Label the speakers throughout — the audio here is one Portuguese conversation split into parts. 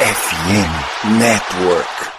Speaker 1: FM Network.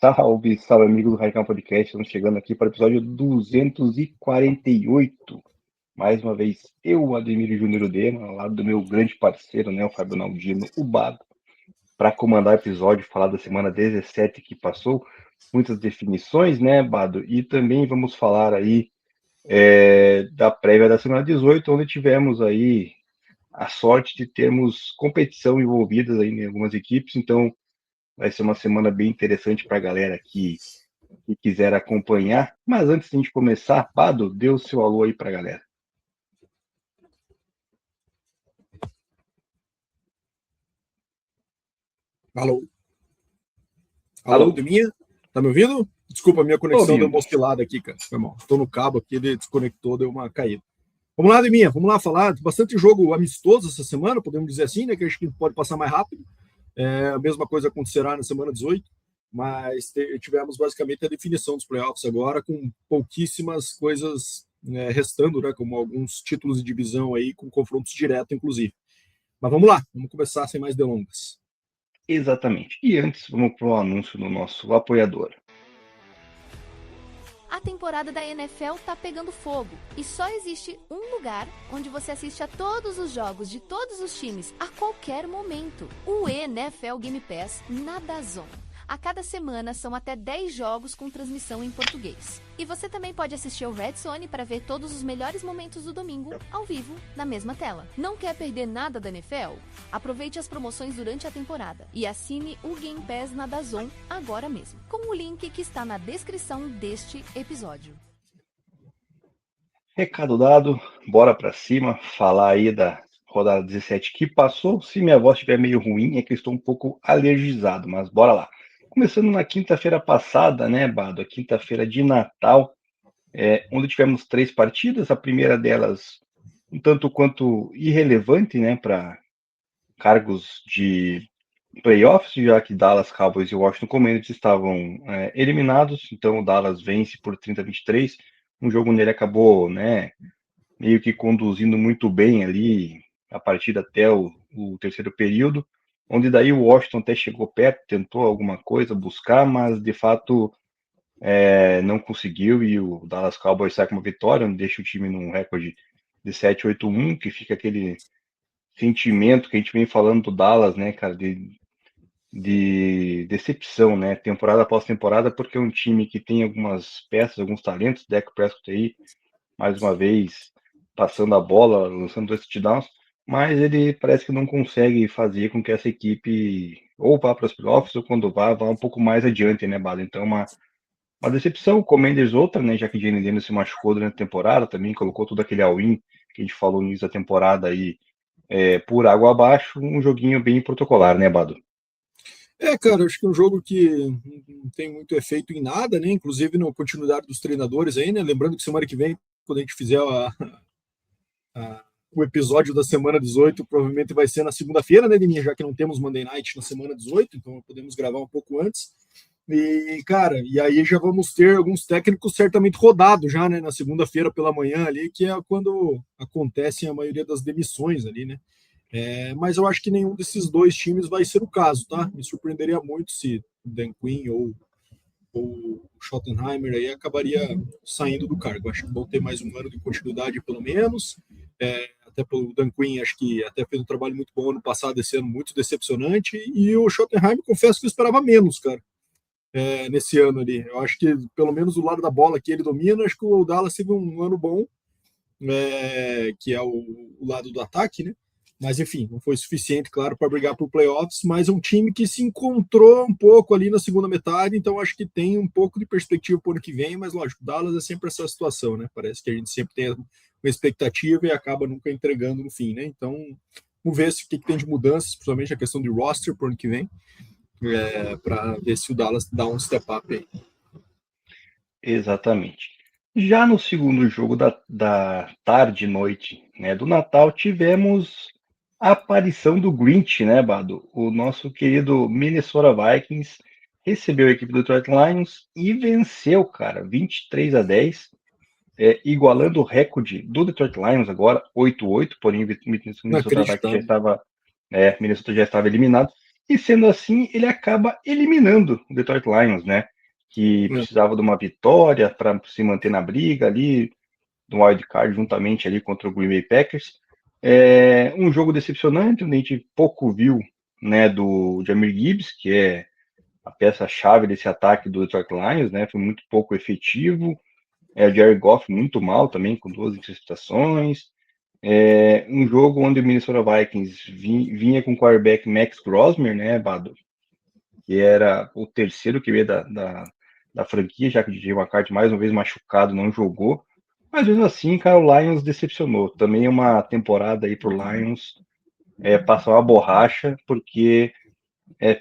Speaker 2: Salve, salve amigo do Radical Podcast, estamos chegando aqui para o episódio 248. Mais uma vez, eu, Ademir Júnior Udema, ao lado do meu grande parceiro, né, o Fábio Naldino, o Bado, para comandar o episódio, falar da semana 17 que passou, muitas definições, né, Bado? E também vamos falar aí da prévia da semana 18, onde tivemos aí a sorte de termos competição envolvidas aí em algumas equipes, então vai ser uma semana bem interessante para a galera que quiser acompanhar. Mas antes de a gente começar, Bado, dê o seu alô aí para a galera.
Speaker 3: Alô? Alô, Deminha? Tá me ouvindo? Desculpa, a minha conexão deu uma oscilada aqui, cara. Foi mal. Estou no cabo aqui, ele desconectou, deu uma caída. Vamos lá, Deminha, vamos lá falar. Bastante jogo amistoso essa semana, podemos dizer assim, né? Que acho que pode passar mais rápido. A mesma coisa acontecerá na semana 18, mas tivemos basicamente a definição dos playoffs agora, com pouquíssimas coisas restando, né? Como alguns títulos de divisão aí, com confrontos diretos, inclusive. Mas vamos lá, vamos começar sem mais delongas.
Speaker 2: Exatamente. E antes, vamos para o anúncio do nosso apoiador.
Speaker 4: A temporada da NFL tá pegando fogo e só existe um lugar onde você assiste a todos os jogos de todos os times a qualquer momento. O NFL Game Pass na DAZN. A cada semana são até 10 jogos com transmissão em português. E você também pode assistir ao Red Zone para ver todos os melhores momentos do domingo, ao vivo, na mesma tela. Não quer perder nada da NFL? Aproveite as promoções durante a temporada e assine o Game Pass na DAZN agora mesmo, com o link que está na descrição deste episódio.
Speaker 2: Recado dado, bora para cima, falar aí da rodada 17 que passou. Se minha voz estiver meio ruim, é que eu estou um pouco alergizado, mas bora lá. Começando na quinta-feira passada, né, Bado? A quinta-feira de Natal, onde tivemos 3 partidas. A primeira delas, um tanto quanto irrelevante, né, para cargos de playoffs, já que Dallas Cowboys e Washington Commanders estavam eliminados. Então o Dallas vence por 30-23. Um jogo onde ele acabou, né, meio que conduzindo muito bem ali a partida até o terceiro período, onde daí o Washington até chegou perto, tentou alguma coisa, buscar, mas de fato não conseguiu, e o Dallas Cowboys sai com uma vitória, onde deixa o time num recorde de 7-8-1, que fica aquele sentimento que a gente vem falando do Dallas, né, cara, de decepção, né, temporada após temporada, porque é um time que tem algumas peças, alguns talentos, Dak Prescott aí, mais uma vez, passando a bola, lançando 2 touchdowns, mas ele parece que não consegue fazer com que essa equipe ou vá para os playoffs, ou quando vá um pouco mais adiante, né, Bada? Então, uma decepção. O Commanders outra, né, já que Jalen Daniels se machucou durante a temporada, também colocou todo aquele all-in que a gente falou no início da temporada aí, por água abaixo, um joguinho bem protocolar, né, Bado?
Speaker 3: Cara, acho que é um jogo que não tem muito efeito em nada, né? Inclusive na continuidade dos treinadores aí, né? Lembrando que semana que vem, quando a gente fizer o episódio da semana 18, provavelmente vai ser na segunda-feira, né, Deminha? Já que não temos Monday Night na semana 18, então podemos gravar um pouco antes. E, cara, e aí já vamos ter alguns técnicos certamente rodados já, né? Na segunda-feira pela manhã ali, que é quando acontecem a maioria das demissões ali, né? Mas eu acho que nenhum desses dois times vai ser o caso, tá? Me surpreenderia muito se o Dan Quinn ou o Schottenheimer aí acabaria saindo do cargo. Acho que vão ter mais um ano de continuidade, pelo menos. Até pelo Dan Quinn, acho que até fez um trabalho muito bom ano passado, esse ano muito decepcionante. E o Schottenheimer, confesso que eu esperava menos, cara, nesse ano ali. Eu acho que, pelo menos do lado da bola que ele domina, acho que o Dallas teve um ano bom. que é o lado do ataque, né? Mas, enfim, não foi suficiente, claro, para brigar por playoffs, mas é um time que se encontrou um pouco ali na segunda metade, então acho que tem um pouco de perspectiva para o ano que vem, mas, lógico, Dallas é sempre essa situação, né? Parece que a gente sempre tem uma expectativa e acaba nunca entregando no fim, né? Então, vamos ver o que tem de mudanças, principalmente a questão de roster para o ano que vem, para ver se o Dallas dá um step up aí.
Speaker 2: Exatamente. Já no segundo jogo da tarde e noite, né, do Natal, tivemos a aparição do Grinch, né, Bado? O nosso querido Minnesota Vikings recebeu a equipe do Detroit Lions e venceu, cara, 23-10, igualando o recorde do Detroit Lions agora, 8-8, porém o Minnesota Vikings
Speaker 3: Inacreditável.
Speaker 2: Minnesota já estava eliminado, e sendo assim, ele acaba eliminando o Detroit Lions, né? Que precisava de uma vitória para se manter na briga ali, do wild card juntamente ali contra o Green Bay Packers. Um jogo decepcionante, onde a gente pouco viu, né, do Jahmyr Gibbs, que é a peça-chave desse ataque do Detroit Lions, né? Foi muito pouco efetivo. O Jared Goff muito mal também, com 2 interceptações. Um jogo onde o Minnesota Vikings vinha com o quarterback Max Grosmer, né, Bado? Que era o terceiro QB da franquia, já que o DJ McCarthy, mais uma vez machucado, não jogou. Mas mesmo assim, cara, o Lions decepcionou. Também uma temporada aí pro Lions passar uma borracha, porque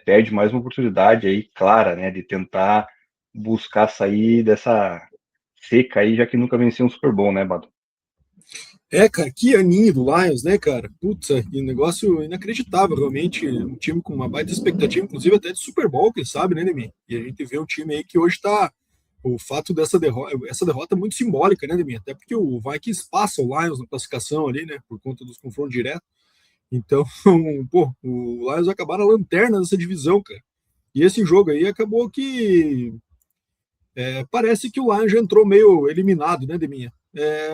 Speaker 2: perde mais uma oportunidade aí, clara, né, de tentar buscar sair dessa seca aí, já que nunca venceu um Super Bowl, né, Bado?
Speaker 3: Cara, que aninho do Lions, né, cara? Putz, que negócio inacreditável, realmente. Um time com uma baita expectativa, inclusive até de Super Bowl, quem sabe, né, Demi? E a gente vê um time aí que hoje tá. O fato dessa derrota, essa derrota é muito simbólica, né, Demi? Até porque o Vikings passa o Lions na classificação ali, né, por conta dos confrontos diretos. Então, pô, o Lions acabaram a lanterna dessa divisão, cara. E esse jogo aí acabou que parece que o Lions já entrou meio eliminado, né, Deminha?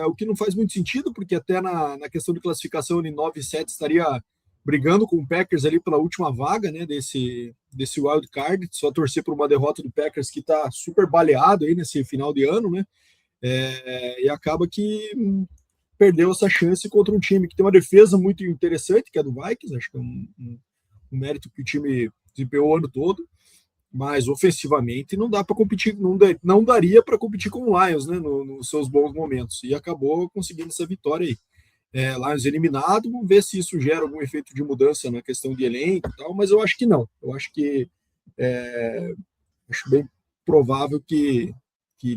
Speaker 3: O que não faz muito sentido, porque até na questão de classificação em 9-7 estaria brigando com o Packers ali pela última vaga, né, desse wild card, só torcer por uma derrota do Packers que está super baleado aí nesse final de ano, né, e acaba que perdeu essa chance contra um time que tem uma defesa muito interessante, que é do Vikings, acho que é um mérito que o time desempenhou o ano todo, mas ofensivamente não dá para competir, não daria para competir com o Lions, né, nos seus bons momentos, e acabou conseguindo essa vitória aí. Lions eliminado, vamos ver se isso gera algum efeito de mudança na questão de elenco e tal, mas eu acho que não. Eu acho que acho bem provável que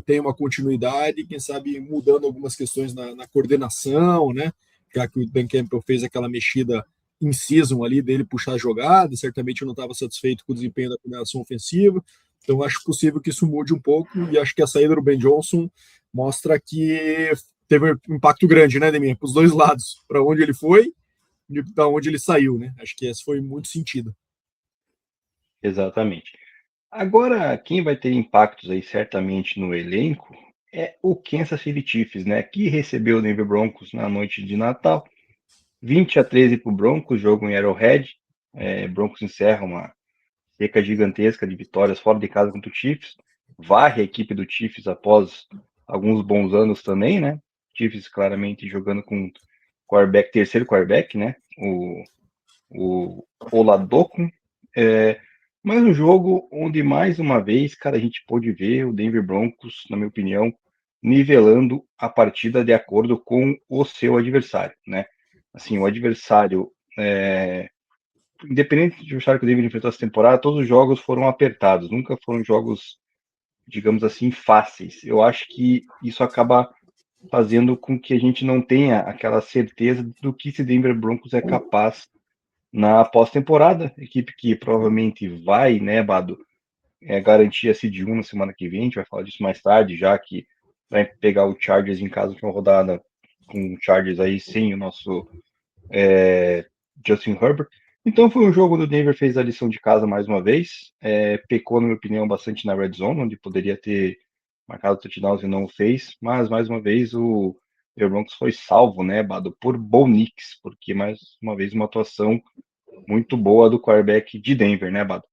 Speaker 3: tenha uma continuidade, quem sabe mudando algumas questões na coordenação, né? Já que o Dan Campbell fez aquela mexida em season ali dele puxar a jogada, certamente eu não estava satisfeito com o desempenho da coordenação ofensiva, então acho possível que isso mude um pouco, e acho que a saída do Ben Johnson mostra que teve um impacto grande, né, Demir? Para os dois lados, para onde ele foi e para onde ele saiu, né? Acho que esse foi muito sentido.
Speaker 2: Exatamente. Agora, quem vai ter impactos aí certamente no elenco é o Kansas City Chiefs, né? Que recebeu o Denver Broncos na noite de Natal. 20-13 para o Broncos, jogo em Arrowhead. Broncos encerra uma seca gigantesca de vitórias fora de casa contra o Chiefs. Varre a equipe do Chiefs após alguns bons anos também, né? Chiefs claramente jogando com quarterback, terceiro quarterback, né? O Oladokun. Mais um jogo onde, mais uma vez, cara, a gente pôde ver o Denver Broncos, na minha opinião, nivelando a partida de acordo com o seu adversário, né? Assim, o adversário, independente do adversário que o Denver enfrentou essa temporada, todos os jogos foram apertados, nunca foram jogos, digamos assim, fáceis. Eu acho que isso acaba fazendo com que a gente não tenha aquela certeza do que esse Denver Broncos é capaz na pós-temporada, equipe que provavelmente vai, né, Bado, garantir a seed 1 na semana que vem, a gente vai falar disso mais tarde, já que vai pegar o Chargers em casa, que é uma rodada com o Chargers aí sem o nosso Justin Herbert. Então foi um jogo do Denver, fez a lição de casa mais uma vez, pecou, na minha opinião, bastante na red zone, onde poderia ter marcado touchdowns e não o fez, mas mais uma vez o Broncos foi salvo, né, Bado, por Bo Nix, porque mais uma vez uma atuação muito boa do quarterback de Denver, né, Bado?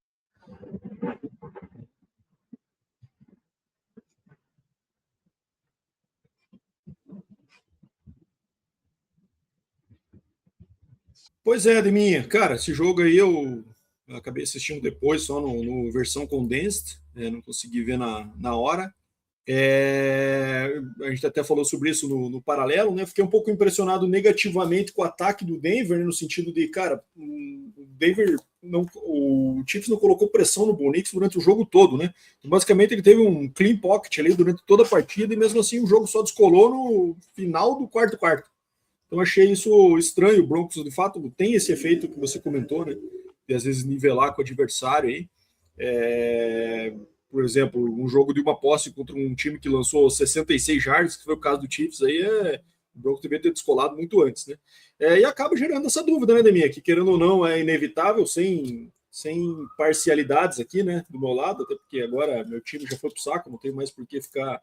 Speaker 3: Pois é, Deminha. Cara, esse jogo aí eu acabei assistindo depois, só no versão condensed, não consegui ver na hora. A gente até falou sobre isso no paralelo, né? Fiquei um pouco impressionado negativamente com o ataque do Denver, né? No sentido de, cara, o Denver não, o Chiefs não colocou pressão no Bo Nix durante o jogo todo, né? Basicamente ele teve um clean pocket ali durante toda a partida e mesmo assim o jogo só descolou no final do quarto quarto. Então achei isso estranho. O Broncos de fato tem esse efeito que você comentou, né? De às vezes nivelar com o adversário aí. Por exemplo, um jogo de uma posse contra um time que lançou 66 yards, que foi o caso do Chiefs, aí o Broncos devia ter descolado muito antes, né? E acaba gerando essa dúvida, né, Deminha? Que querendo ou não é inevitável, sem parcialidades aqui, né, do meu lado, até porque agora meu time já foi pro saco, não tenho mais por que ficar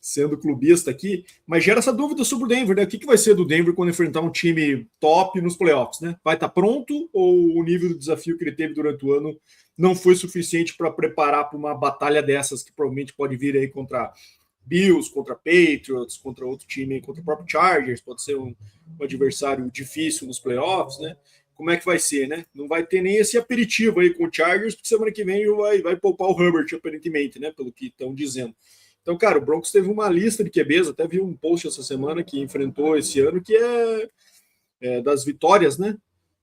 Speaker 3: sendo clubista aqui, mas gera essa dúvida sobre o Denver, né? O que vai ser do Denver quando enfrentar um time top nos playoffs, né? Vai estar pronto ou o nível do desafio que ele teve durante o ano não foi suficiente para preparar para uma batalha dessas que provavelmente pode vir aí contra Bills, contra Patriots, contra outro time, contra o próprio Chargers, pode ser um adversário difícil nos playoffs, né? Como é que vai ser, né? Não vai ter nem esse aperitivo aí com o Chargers, porque semana que vem vai poupar o Herbert, aparentemente, né? Pelo que estão dizendo. Então, cara, o Broncos teve uma lista de QBs, até vi um post essa semana que enfrentou esse ano, que é das vitórias, né?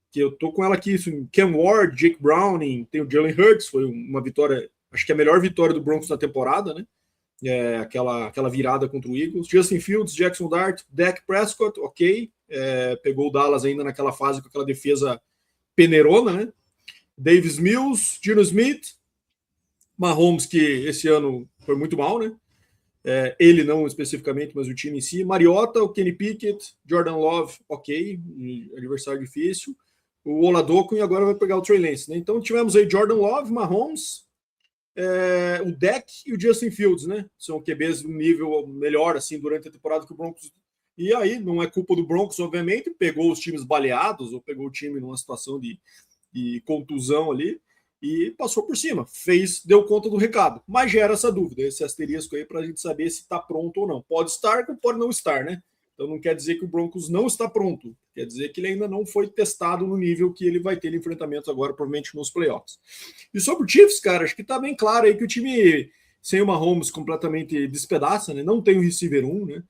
Speaker 3: Que eu tô com ela aqui, Cam Ward, Jake Browning, tem o Jalen Hurts, foi uma vitória, acho que é a melhor vitória do Broncos na temporada, né? Aquela virada contra o Eagles. Justin Fields, Jackson Dart, Dak Prescott, ok. Pegou o Dallas ainda naquela fase com aquela defesa peneirona, né? Davis Mills, Geno Smith, Mahomes, que esse ano foi muito mal, né? Ele não especificamente, mas o time em si. Mariota, o Kenny Pickett, Jordan Love, ok, adversário difícil. O Oladokun e agora vai pegar o Trey Lance, né? Então tivemos aí Jordan Love, Mahomes, o Dak e o Justin Fields, né? São QBs de um nível melhor, assim, durante a temporada que o Broncos... E aí, não é culpa do Broncos, obviamente, pegou os times baleados, ou pegou o time numa situação de contusão ali, e passou por cima, deu conta do recado. Mas gera essa dúvida, esse asterisco aí para a gente saber se está pronto ou não. Pode estar, ou pode não estar, né? Então não quer dizer que o Broncos não está pronto, quer dizer que ele ainda não foi testado no nível que ele vai ter enfrentamentos agora, provavelmente nos playoffs. E sobre o Chiefs, cara, acho que está bem claro aí que o time sem o Mahomes completamente despedaça, né? Não tem o receiver 1, né?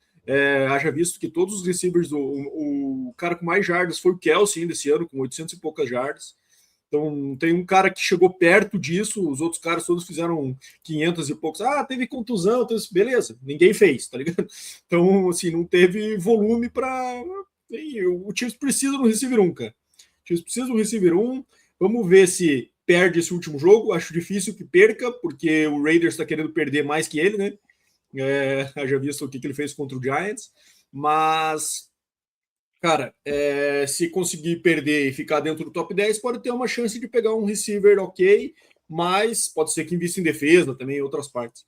Speaker 3: Haja visto que todos os receivers, o cara com mais jardas foi o Kelsey desse ano, com 800 e poucas jardas. Então, tem um cara que chegou perto disso, os outros caras todos fizeram 500 e poucos. Teve contusão, beleza, ninguém fez, tá ligado? Então, assim, não teve volume para. O Chiefs precisa do receiver 1, cara. O Chiefs precisa do receiver 1. Vamos ver se perde esse último jogo. Acho difícil que perca, porque o Raiders está querendo perder mais que ele, né? Já visto o que ele fez contra o Giants. Mas. Cara, se conseguir perder e ficar dentro do top 10, pode ter uma chance de pegar um receiver ok, mas pode ser que invista em defesa também, em outras partes.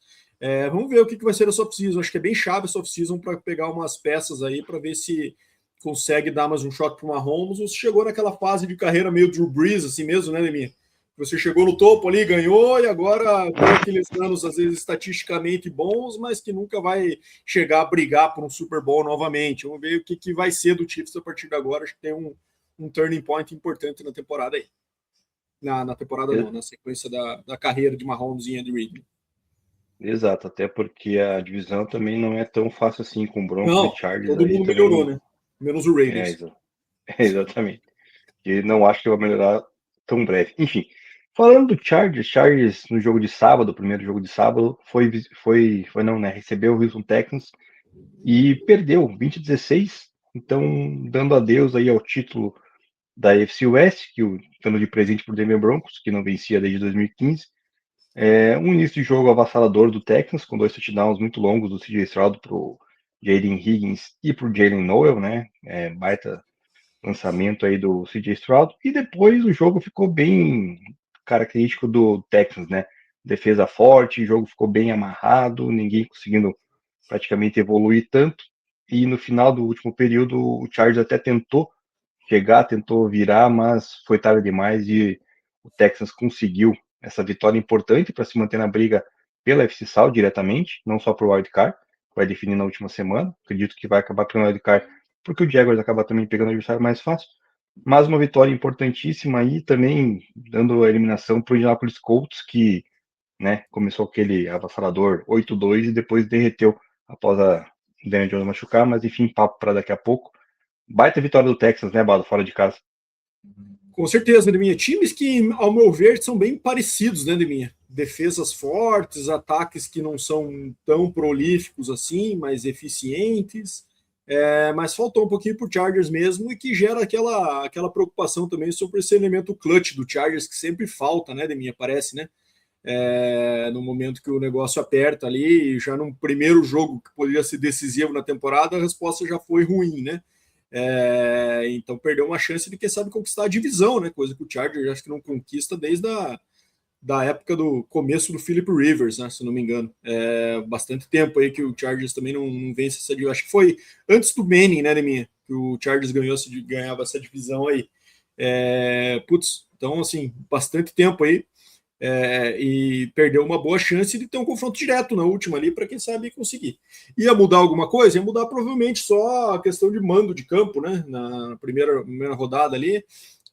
Speaker 3: Vamos ver o que vai ser essa off-season. Acho que é bem chave essa off-season para pegar umas peças aí para ver se consegue dar mais um shot para o Mahomes ou se chegou naquela fase de carreira meio Drew Brees, assim mesmo, né, Leminha? Você chegou no topo ali, ganhou, e agora tem aqueles anos, às vezes, estatisticamente bons, mas que nunca vai chegar a brigar por um Super Bowl novamente. Vamos ver o que vai ser do Chiefs a partir de agora. Acho que tem um turning point importante na temporada aí. Na temporada não, na sequência da carreira de Mahomes e Andy Reid.
Speaker 2: Exato, até porque a divisão também não é tão fácil assim, com Broncos
Speaker 3: Não,
Speaker 2: e Chargers.
Speaker 3: todo mundo
Speaker 2: também...
Speaker 3: melhorou, né? Menos o Raiders.
Speaker 2: Exatamente. E não acho que vai melhorar tão breve. Enfim, falando do Chargers no jogo de sábado, o primeiro jogo de sábado, recebeu o Houston Texans e perdeu 20-16, então dando adeus aí ao título da AFC West, dando de presente para o Denver Broncos, que não vencia desde 2015. Um início de jogo avassalador do Texans, com 2 touchdowns muito longos do CJ Stroud para o Jaden Higgins e para o Jalen Noel, né? Baita lançamento aí do CJ Stroud, e depois o jogo ficou bem característico do Texans, né? Defesa forte, o jogo ficou bem amarrado, ninguém conseguindo praticamente evoluir tanto, e no final do último período o Chargers até tentou virar, mas foi tarde demais e o Texans conseguiu essa vitória importante para se manter na briga pela FC South diretamente, não só para o Wild Card, que vai definir na última semana. Acredito que vai acabar pelo Wild Card porque o Jaguars acaba também pegando o adversário mais fácil. Mas uma vitória importantíssima aí, também dando a eliminação para o Indianapolis Colts, que, né, começou aquele avassalador 8-2 e depois derreteu após a Daniel Jones machucar, mas enfim, papo para daqui a pouco. Baita vitória do Texas, né, Bado, fora de casa.
Speaker 3: Com certeza, Deminha. Times que, ao meu ver, são bem parecidos, né, Deminha? Defesas fortes, ataques que não são tão prolíficos assim, mas eficientes. Mas faltou um pouquinho para o Chargers mesmo e que gera aquela preocupação também sobre esse elemento clutch do Chargers que sempre falta, né, Deminha? Parece, né? No momento que o negócio aperta ali, já num primeiro jogo que poderia ser decisivo na temporada, a resposta já foi ruim, né? Então perdeu uma chance de, quem sabe, conquistar a divisão, né? Coisa que o Chargers acho que não conquista desde da época do começo do Philip Rivers, né? Se não me engano. Bastante tempo aí que o Chargers também não vence essa divisão. Acho que foi antes do Manning, né, Deminha? Que o Chargers ganhava essa divisão aí. Então, assim, bastante tempo aí. E perdeu uma boa chance de ter um confronto direto na última ali, para quem sabe conseguir. Ia mudar alguma coisa? Ia mudar provavelmente só a questão de mando de campo, né? Na primeira rodada ali.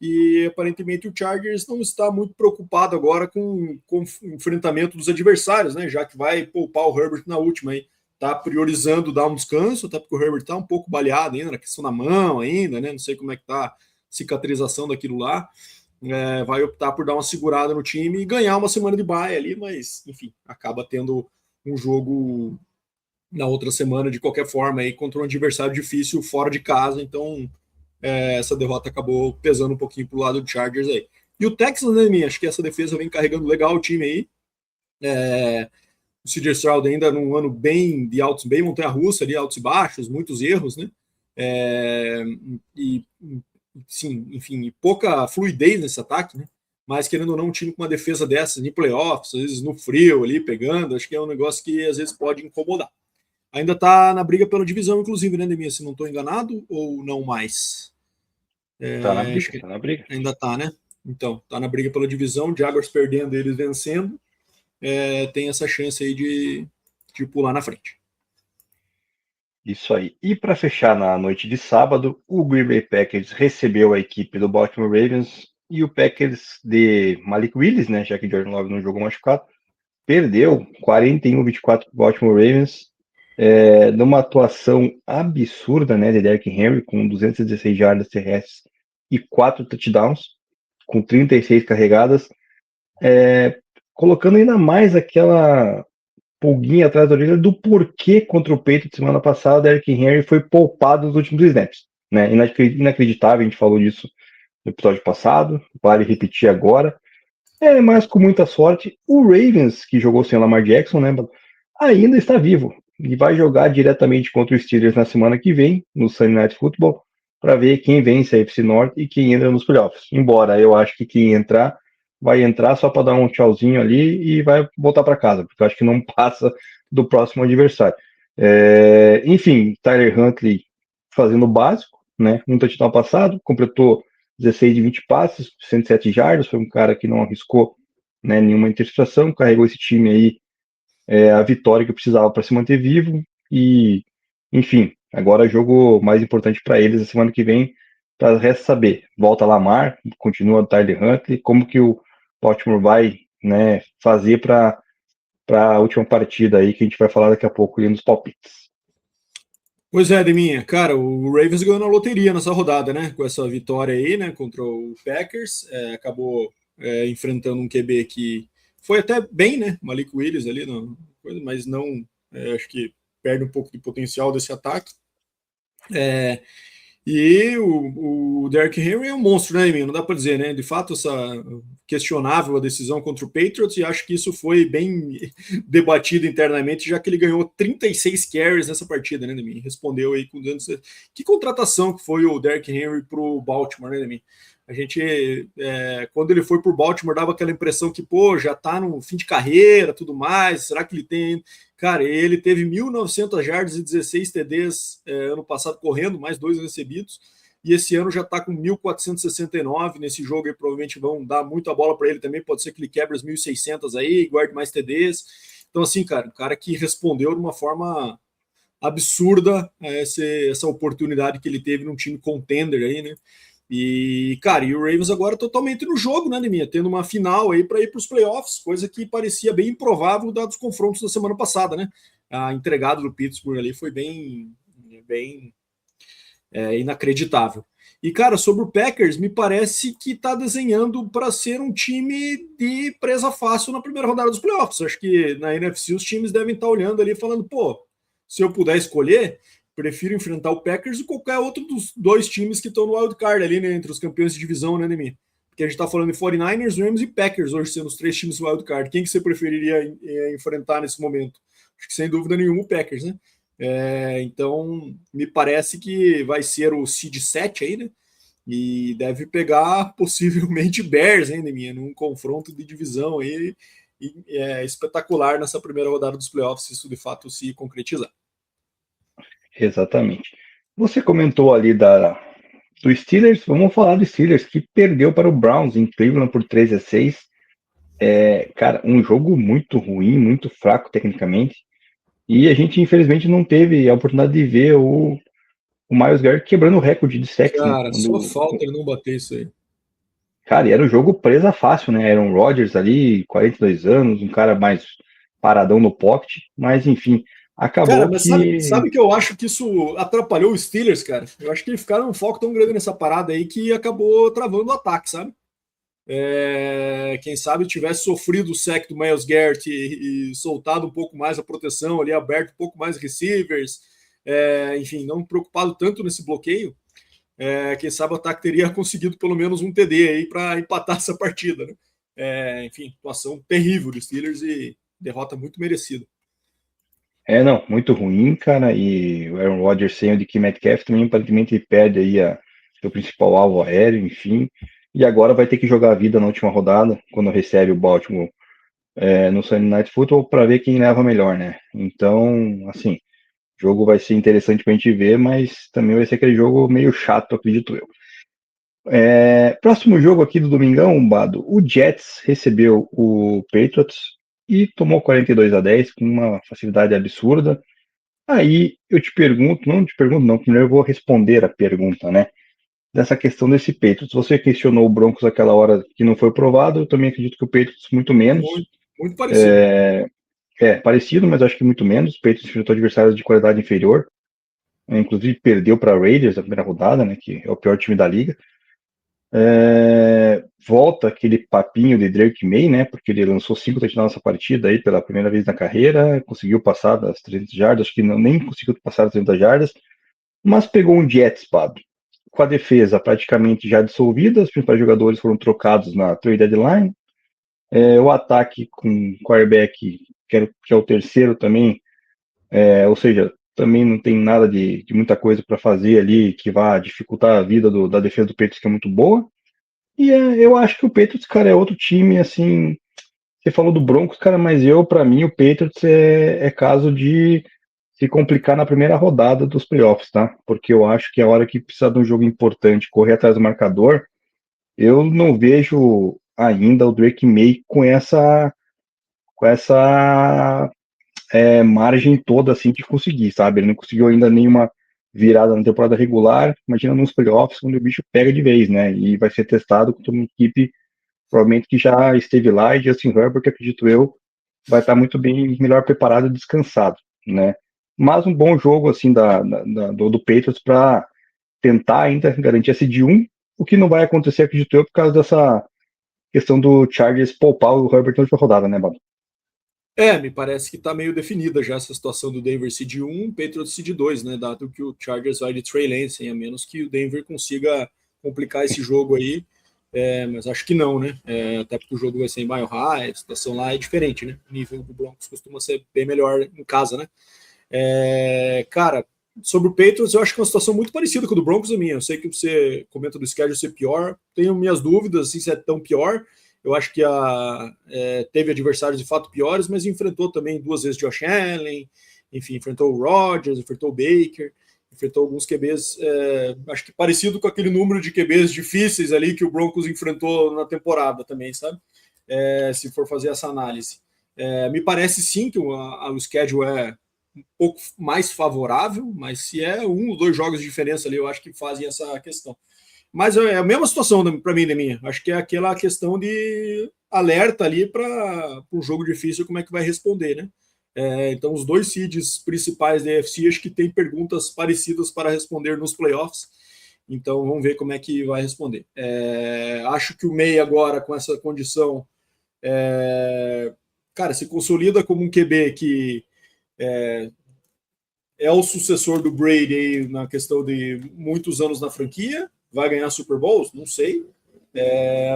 Speaker 3: E aparentemente o Chargers não está muito preocupado agora com o enfrentamento dos adversários, né? Já que vai poupar o Herbert na última aí. Tá priorizando dar um descanso, até porque o Herbert tá um pouco baleado ainda, na questão da mão ainda, né? Não sei como é que tá a cicatrização daquilo lá. Vai optar por dar uma segurada no time e ganhar uma semana de bye ali, mas, enfim, acaba tendo um jogo na outra semana de qualquer forma aí contra um adversário difícil fora de casa, então essa derrota acabou pesando um pouquinho pro lado do Chargers aí. E o Texans, né, minha? Acho que essa defesa vem carregando legal o time aí. O CJ Stroud ainda num ano bem de altos, bem montanha-russa ali, altos e baixos, muitos erros, né? Sim, enfim, pouca fluidez nesse ataque, né? Mas querendo ou não, um time com uma defesa dessas, em playoffs, às vezes no frio ali, pegando, acho que é um negócio que às vezes pode incomodar. Ainda tá na briga pela divisão, inclusive, né, Deminha? Se não estou enganado, ou não mais?
Speaker 2: Tá na briga, tá na briga.
Speaker 3: Ainda tá, né? Então, tá na briga pela divisão, Jaguars perdendo, eles vencendo, tem essa chance aí de pular na frente.
Speaker 2: Isso aí. E para fechar na noite de sábado, o Green Bay Packers recebeu a equipe do Baltimore Ravens e o Packers de Malik Willis, né, já que Jordan Love não jogou machucado, perdeu 41-24 para o Baltimore Ravens, numa atuação absurda, né, de Derrick Henry, com 216 jardas terrestres e 4 touchdowns, com 36 carregadas, colocando ainda mais aquela pulguinha atrás da orelha do porquê contra o Patriots semana passada o Derrick Henry foi poupado nos últimos snaps. Né? Inacreditável, a gente falou disso no episódio passado, vale repetir agora. Mas com muita sorte, o Ravens, que jogou sem o Lamar Jackson, né, ainda está vivo e vai jogar diretamente contra o Steelers na semana que vem, no Sunday Night Football, para ver quem vence a FC Norte e quem entra nos playoffs. Embora eu acho que quem entrar vai entrar só para dar um tchauzinho ali e vai voltar para casa, porque eu acho que não passa do próximo adversário. Enfim, Tyler Huntley fazendo o básico, né? Um touchdown passado, completou 16 de 20 passes, 107 jardas, foi um cara que não arriscou, né, nenhuma interceptação, carregou esse time aí a vitória que precisava para se manter vivo e, enfim, agora jogo mais importante para eles a semana que vem, para resta saber, volta Lamar, continua o Tyler Huntley, como que o Baltimore vai, né, fazer para a última partida aí que a gente vai falar daqui a pouco ali nos palpites.
Speaker 3: Pois é, Deminha, cara, o Ravens ganhou na loteria nessa rodada, né? Com essa vitória aí, né? Contra o Packers, acabou enfrentando um QB que foi até bem, né? Malik Willis ali, mas não, acho que perde um pouco de potencial desse ataque. E o Derrick Henry é um monstro, né, Deminha? Não dá para dizer, né? De fato, essa questionável a decisão contra o Patriots, e acho que isso foi bem debatido internamente, já que ele ganhou 36 carries nessa partida, né, Deminha? Respondeu aí com 200. Que contratação que foi o Derrick Henry para o Baltimore, né, Deminha? A gente, quando ele foi para o Baltimore, dava aquela impressão que, pô, já tá no fim de carreira, tudo mais, será que ele tem... Cara, ele teve 1.900 jardas e 16 TDs ano passado correndo, mais 2 recebidos, e esse ano já está com 1.469 nesse jogo, aí provavelmente vão dar muita bola para ele também, pode ser que ele quebre as 1.600 aí, guarde mais TDs. Então, assim, cara, um cara que respondeu de uma forma absurda essa oportunidade que ele teve num time contender aí, né? E, cara, e o Ravens agora totalmente no jogo, né, Neminha? Tendo uma final aí para ir para os playoffs, coisa que parecia bem improvável dados os confrontos da semana passada, né? A entregada do Pittsburgh ali foi bem inacreditável. E, cara, sobre o Packers, me parece que está desenhando para ser um time de presa fácil na primeira rodada dos playoffs. Acho que na NFC os times devem estar olhando ali falando, pô, se eu puder escolher, prefiro enfrentar o Packers ou qualquer outro dos dois times que estão no wild card ali, né, entre os campeões de divisão, né, Nemi? Porque a gente está falando de 49ers, Rams e Packers hoje sendo os três times do wild card. Quem que você preferiria enfrentar nesse momento? Acho que sem dúvida nenhuma o Packers, né? Então, me parece que vai ser o seed 7 aí, né? E deve pegar possivelmente Bears, hein, Neminha, num confronto de divisão aí espetacular nessa primeira rodada dos playoffs, se isso de fato se concretizar.
Speaker 2: Exatamente. Você comentou ali do Steelers, vamos falar do Steelers, que perdeu para o Browns em Cleveland por 13-6. Cara, um jogo muito ruim, muito fraco tecnicamente. E a gente, infelizmente, não teve a oportunidade de ver o Myles Garrett quebrando o recorde de sacks, né?
Speaker 3: Cara, só falta ele não bater isso aí.
Speaker 2: Cara, e era um jogo presa fácil, né? Aaron Rodgers ali, 42 anos, um cara mais paradão no pocket, mas enfim, acabou.
Speaker 3: Cara, mas sabe que eu acho que isso atrapalhou os Steelers, cara? Eu acho que eles ficaram um foco tão grande nessa parada aí que acabou travando o ataque, sabe? Quem sabe tivesse sofrido o sack do Myles Garrett e soltado um pouco mais a proteção ali, aberto um pouco mais receivers, enfim, não preocupado tanto nesse bloqueio, quem sabe o ataque teria conseguido pelo menos um TD aí para empatar essa partida, né? Enfim, situação terrível dos Steelers e derrota muito merecida.
Speaker 2: Não, muito ruim, cara, e o Aaron Rodgers sem o DK Metcalf também aparentemente perde aí seu principal alvo aéreo, enfim, e agora vai ter que jogar a vida na última rodada, quando recebe o Baltimore no Sunday Night Football, para ver quem leva melhor, né? Então, assim, o jogo vai ser interessante pra gente ver, mas também vai ser aquele jogo meio chato, acredito eu. Próximo jogo aqui do Domingão, Bado, o Jets recebeu o Patriots e tomou 42-10 com uma facilidade absurda. Aí eu te pergunto, não, primeiro eu vou responder a pergunta, né? Dessa questão desse Patriots. Você questionou o Broncos aquela hora que não foi provado, eu também acredito que o Patriots muito menos.
Speaker 3: Muito parecido.
Speaker 2: Parecido, mas acho que muito menos. O Patriots enfrentou adversários de qualidade inferior. Inclusive perdeu para Raiders na primeira rodada, né? Que é o pior time da liga. Volta aquele papinho de Drake May, né? Porque ele lançou 5 touchdowns nessa partida aí pela primeira vez na carreira, conseguiu passar das 300 jardas, acho que nem conseguiu passar das 300 jardas, mas pegou um Jets, Pablo, com a defesa praticamente já dissolvida, os principais jogadores foram trocados na trade deadline, o ataque com quarterback, que é o terceiro também, ou seja, também não tem nada de muita coisa para fazer ali que vá dificultar a vida da defesa do Patriots, que é muito boa. E eu acho que o Patriots, cara, é outro time, assim. Você falou do Broncos, cara, mas para mim, o Patriots é caso de se complicar na primeira rodada dos playoffs, tá? Porque eu acho que a hora que precisa de um jogo importante, correr atrás do marcador, eu não vejo ainda o Drake May com essa margem toda assim de conseguir, sabe? Ele não conseguiu ainda nenhuma virada na temporada regular, imagina nos playoffs quando o bicho pega de vez, né? E vai ser testado contra uma equipe provavelmente que já esteve lá, e Justin Herbert, que acredito eu, vai estar muito bem, melhor preparado e descansado, né? Mas um bom jogo assim do Patriots para tentar ainda garantir esse de 1, o que não vai acontecer, acredito eu, por causa dessa questão do Chargers poupar o Herbert na última rodada, né, Bob?
Speaker 3: Me parece que está meio definida já essa situação do Denver Seed 1, Patriots Seed 2, né? Dado que o Chargers vai de Trey Lance, a menos que o Denver consiga complicar esse jogo aí, mas acho que não, né? Até porque o jogo vai ser em Mile High, a situação lá é diferente, né? O nível do Broncos costuma ser bem melhor em casa, né? Cara, sobre o Patriots, eu acho que é uma situação muito parecida com a do Broncos e minha. Eu sei que você comenta do schedule ser pior, tenho minhas dúvidas assim, se é tão pior. Eu acho que teve adversários de fato piores, mas enfrentou também 2 vezes Josh Allen, enfim, enfrentou o Rodgers, enfrentou o Baker, enfrentou alguns QBs, acho que parecido com aquele número de QBs difíceis ali que o Broncos enfrentou na temporada também, sabe? Se for fazer essa análise. Me parece sim que o schedule um pouco mais favorável, mas se é 1 ou 2 jogos de diferença ali, eu acho que fazem essa questão. Mas é a mesma situação para mim, minha. Acho que é aquela questão de alerta ali para um jogo difícil, como é que vai responder, né? Então, os 2 seeds principais da AFC acho que tem perguntas parecidas para responder nos playoffs. Então, vamos ver como é que vai responder. Acho que o May agora, com essa condição, cara, se consolida como um QB que é o sucessor do Brady aí na questão de muitos anos na franquia. Vai ganhar Super Bowls? Não sei.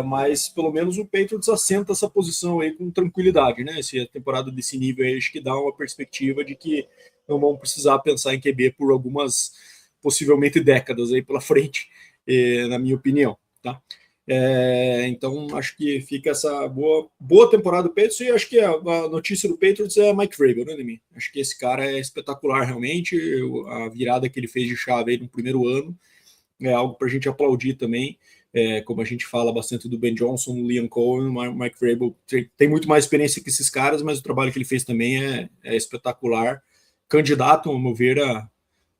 Speaker 3: Mas pelo menos o Patriots assenta essa posição aí com tranquilidade, né? Essa temporada desse nível aí, acho que dá uma perspectiva de que não vão precisar pensar em QB por algumas, possivelmente décadas aí pela frente, na minha opinião, tá? Então acho que fica essa boa temporada do Patriots, e acho que a notícia do Patriots é Mike Vrabel, né, Demi? Acho que esse cara é espetacular realmente, a virada que ele fez de chave aí no primeiro ano é algo para a gente aplaudir também. Como a gente fala bastante do Ben Johnson, do Liam Cohen, o Mike Vrabel tem muito mais experiência que esses caras, mas o trabalho que ele fez também é espetacular. Candidato, ao meu ver,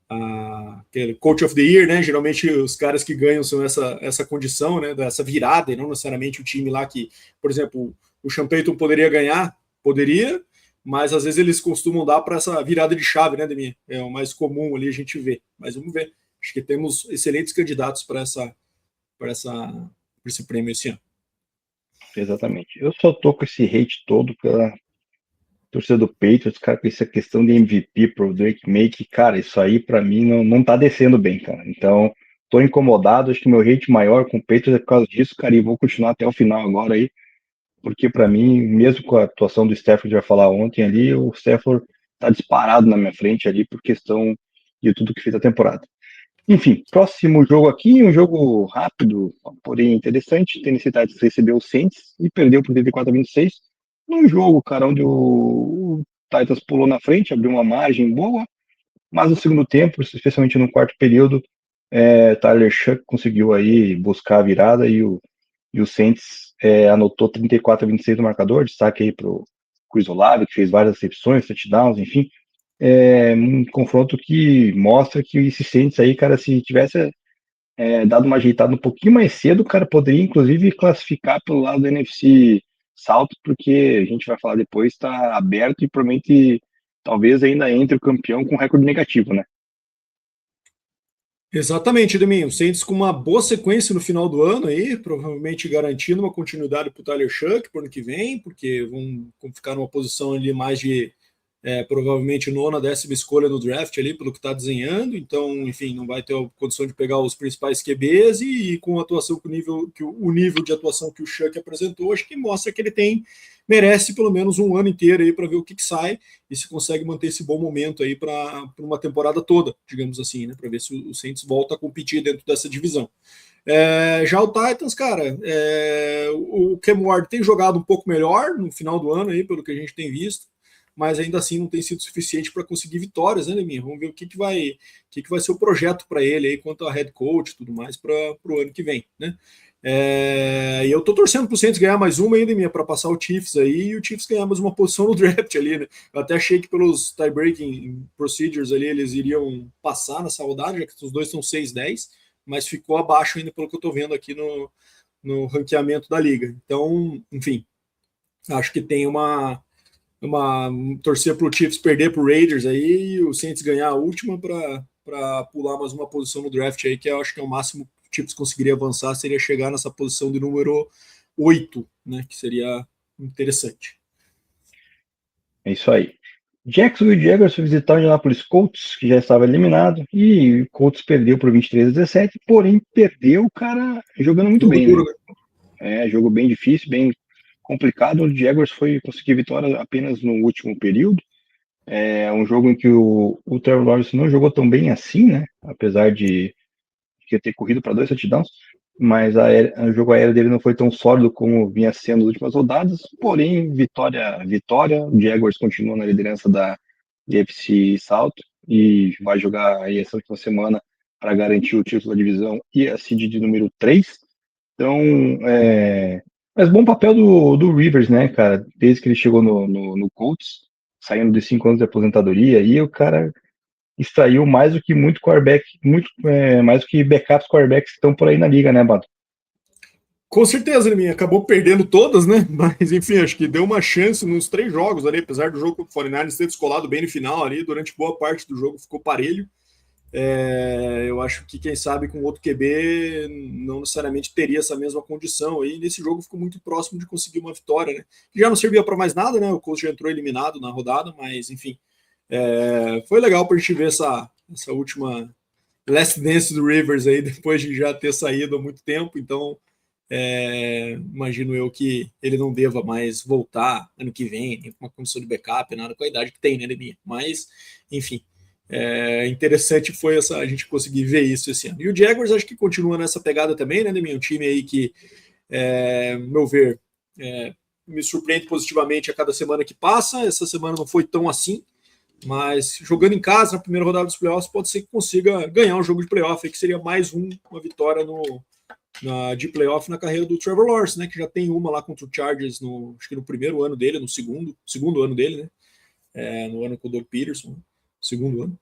Speaker 3: aquele Coach of the Year, né? Geralmente os caras que ganham são essa condição, né? Dessa virada, e não necessariamente o time lá que, por exemplo, o Sean Payton poderia ganhar, mas às vezes eles costumam dar para essa virada de chave, né, Demi? É o mais comum ali a gente ver. Mas vamos ver. Acho que temos excelentes candidatos para esse prêmio esse ano.
Speaker 2: Exatamente. Eu só tô com esse hate todo pela torcida do Patriots, cara, com essa questão de MVP pro Drake May, que, cara, isso aí pra mim não tá descendo bem, cara. Então, tô incomodado, acho que meu hate maior com o Patriots é por causa disso, cara, e vou continuar até o final agora aí, porque pra mim, mesmo com a atuação do Stafford, vai falar ontem ali, o Stafford tá disparado na minha frente ali por questão de tudo que fez a temporada. Enfim, próximo jogo aqui, um jogo rápido, porém interessante. Tennessee Titans recebeu o Saints e perdeu por 34-26. Num jogo, cara, onde o Titans pulou na frente, abriu uma margem boa, mas no segundo tempo, especialmente no quarto período, Tyler Shough conseguiu aí buscar a virada e o Saints anotou 34-26 no marcador. Destaque aí pro Chris Olave, que fez várias recepções, touchdowns, enfim. Um confronto que mostra que esse Saints aí, cara, se tivesse dado uma ajeitada um pouquinho mais cedo, o cara poderia inclusive classificar pelo lado do NFC South, porque a gente vai falar depois, está aberto e promete talvez ainda entre o campeão com recorde negativo, né?
Speaker 3: Exatamente, Deminho. O Saints com uma boa sequência no final do ano aí, provavelmente garantindo uma continuidade para o Tyler Shough para o ano que vem, porque vão ficar numa posição ali mais de provavelmente nona, 10ª escolha no draft ali, pelo que está desenhando. Então, enfim, não vai ter a condição de pegar os principais QBs, e com a atuação o nível de atuação que o Shough apresentou, acho que mostra que ele merece pelo menos um ano inteiro aí para ver o que sai e se consegue manter esse bom momento aí para uma temporada toda, digamos assim, né? Para ver se o Saints volta a competir dentro dessa divisão. Já o Titans, cara, o Cam Ward tem jogado um pouco melhor no final do ano aí, pelo que a gente tem visto, mas ainda assim não tem sido suficiente para conseguir vitórias, né, Leminha? Vamos ver o que vai ser o projeto para ele aí, quanto a head coach e tudo mais para o ano que vem, né? E eu tô torcendo pro Saints ganhar mais uma ainda, minha, para passar o Chiefs aí, e o Chiefs ganhar mais uma posição no draft ali, né? Eu até achei que pelos tie-breaking procedures ali eles iriam passar nessa rodada, já que os dois são 6-10, mas ficou abaixo ainda pelo que eu tô vendo aqui no ranqueamento da liga. Então, enfim, acho que tem uma torcer pro Chiefs perder pro Raiders aí e o Saints ganhar a última para pular mais uma posição no draft aí, que eu acho que é o máximo que o Chiefs conseguiria avançar, seria chegar nessa posição de número 8, né, que seria interessante.
Speaker 2: É isso aí. Jacksonville Jaguars foi visitar o Indianapolis Colts, que já estava eliminado, e o Colts perdeu por 23-17, porém perdeu, cara, jogando muito bem,
Speaker 3: duro,
Speaker 2: né? Jogo bem difícil, bem complicado. O Jaguars foi conseguir vitória apenas no último período. É um jogo em que o Trevor Lawrence não jogou tão bem assim, né? Apesar de ter corrido para 2 touchdowns, mas o jogo aéreo dele não foi tão sólido como vinha sendo nas últimas rodadas. Porém, vitória. O Jaguars continua na liderança da NFC South e vai jogar aí essa última semana para garantir o título da divisão e a seed de número 3. Então, mas bom papel do Rivers, né, cara? Desde que ele chegou no Colts, saindo de 5 anos de aposentadoria, e o cara extraiu mais do que muito quarterback, mais do que backups quarterbacks que estão por aí na liga, né, Bato?
Speaker 3: Com certeza, ele acabou perdendo todas, né? Mas, enfim, acho que deu uma chance nos 3 jogos ali, apesar do jogo contra o 49ers ter descolado bem no final ali, durante boa parte do jogo ficou parelho. Eu acho que, quem sabe, com outro QB não necessariamente teria essa mesma condição aí. Nesse jogo ficou muito próximo de conseguir uma vitória, né? Que já não servia para mais nada, né? O Colts já entrou eliminado na rodada, mas, enfim, foi legal para a gente ver essa última last dance do Rivers aí, depois de já ter saído há muito tempo. Então, imagino eu que ele não deva mais voltar ano que vem, nem com uma condição de backup, nada com a idade que tem, né, Leminha? Mas, enfim, interessante foi a gente conseguir ver isso esse ano. E o Jaguars acho que continua nessa pegada também, né, Leminha? Um time aí que, meu ver, me surpreende positivamente a cada semana que passa. Essa semana não foi tão assim, mas jogando em casa na primeira rodada dos playoffs, pode ser que consiga ganhar um jogo de playoff, que seria mais uma vitória de playoff na carreira do Trevor Lawrence, né, que já tem uma lá contra o Chargers, acho que no primeiro ano dele, no segundo ano dele, né, no ano com o Doug Peterson, segundo ano.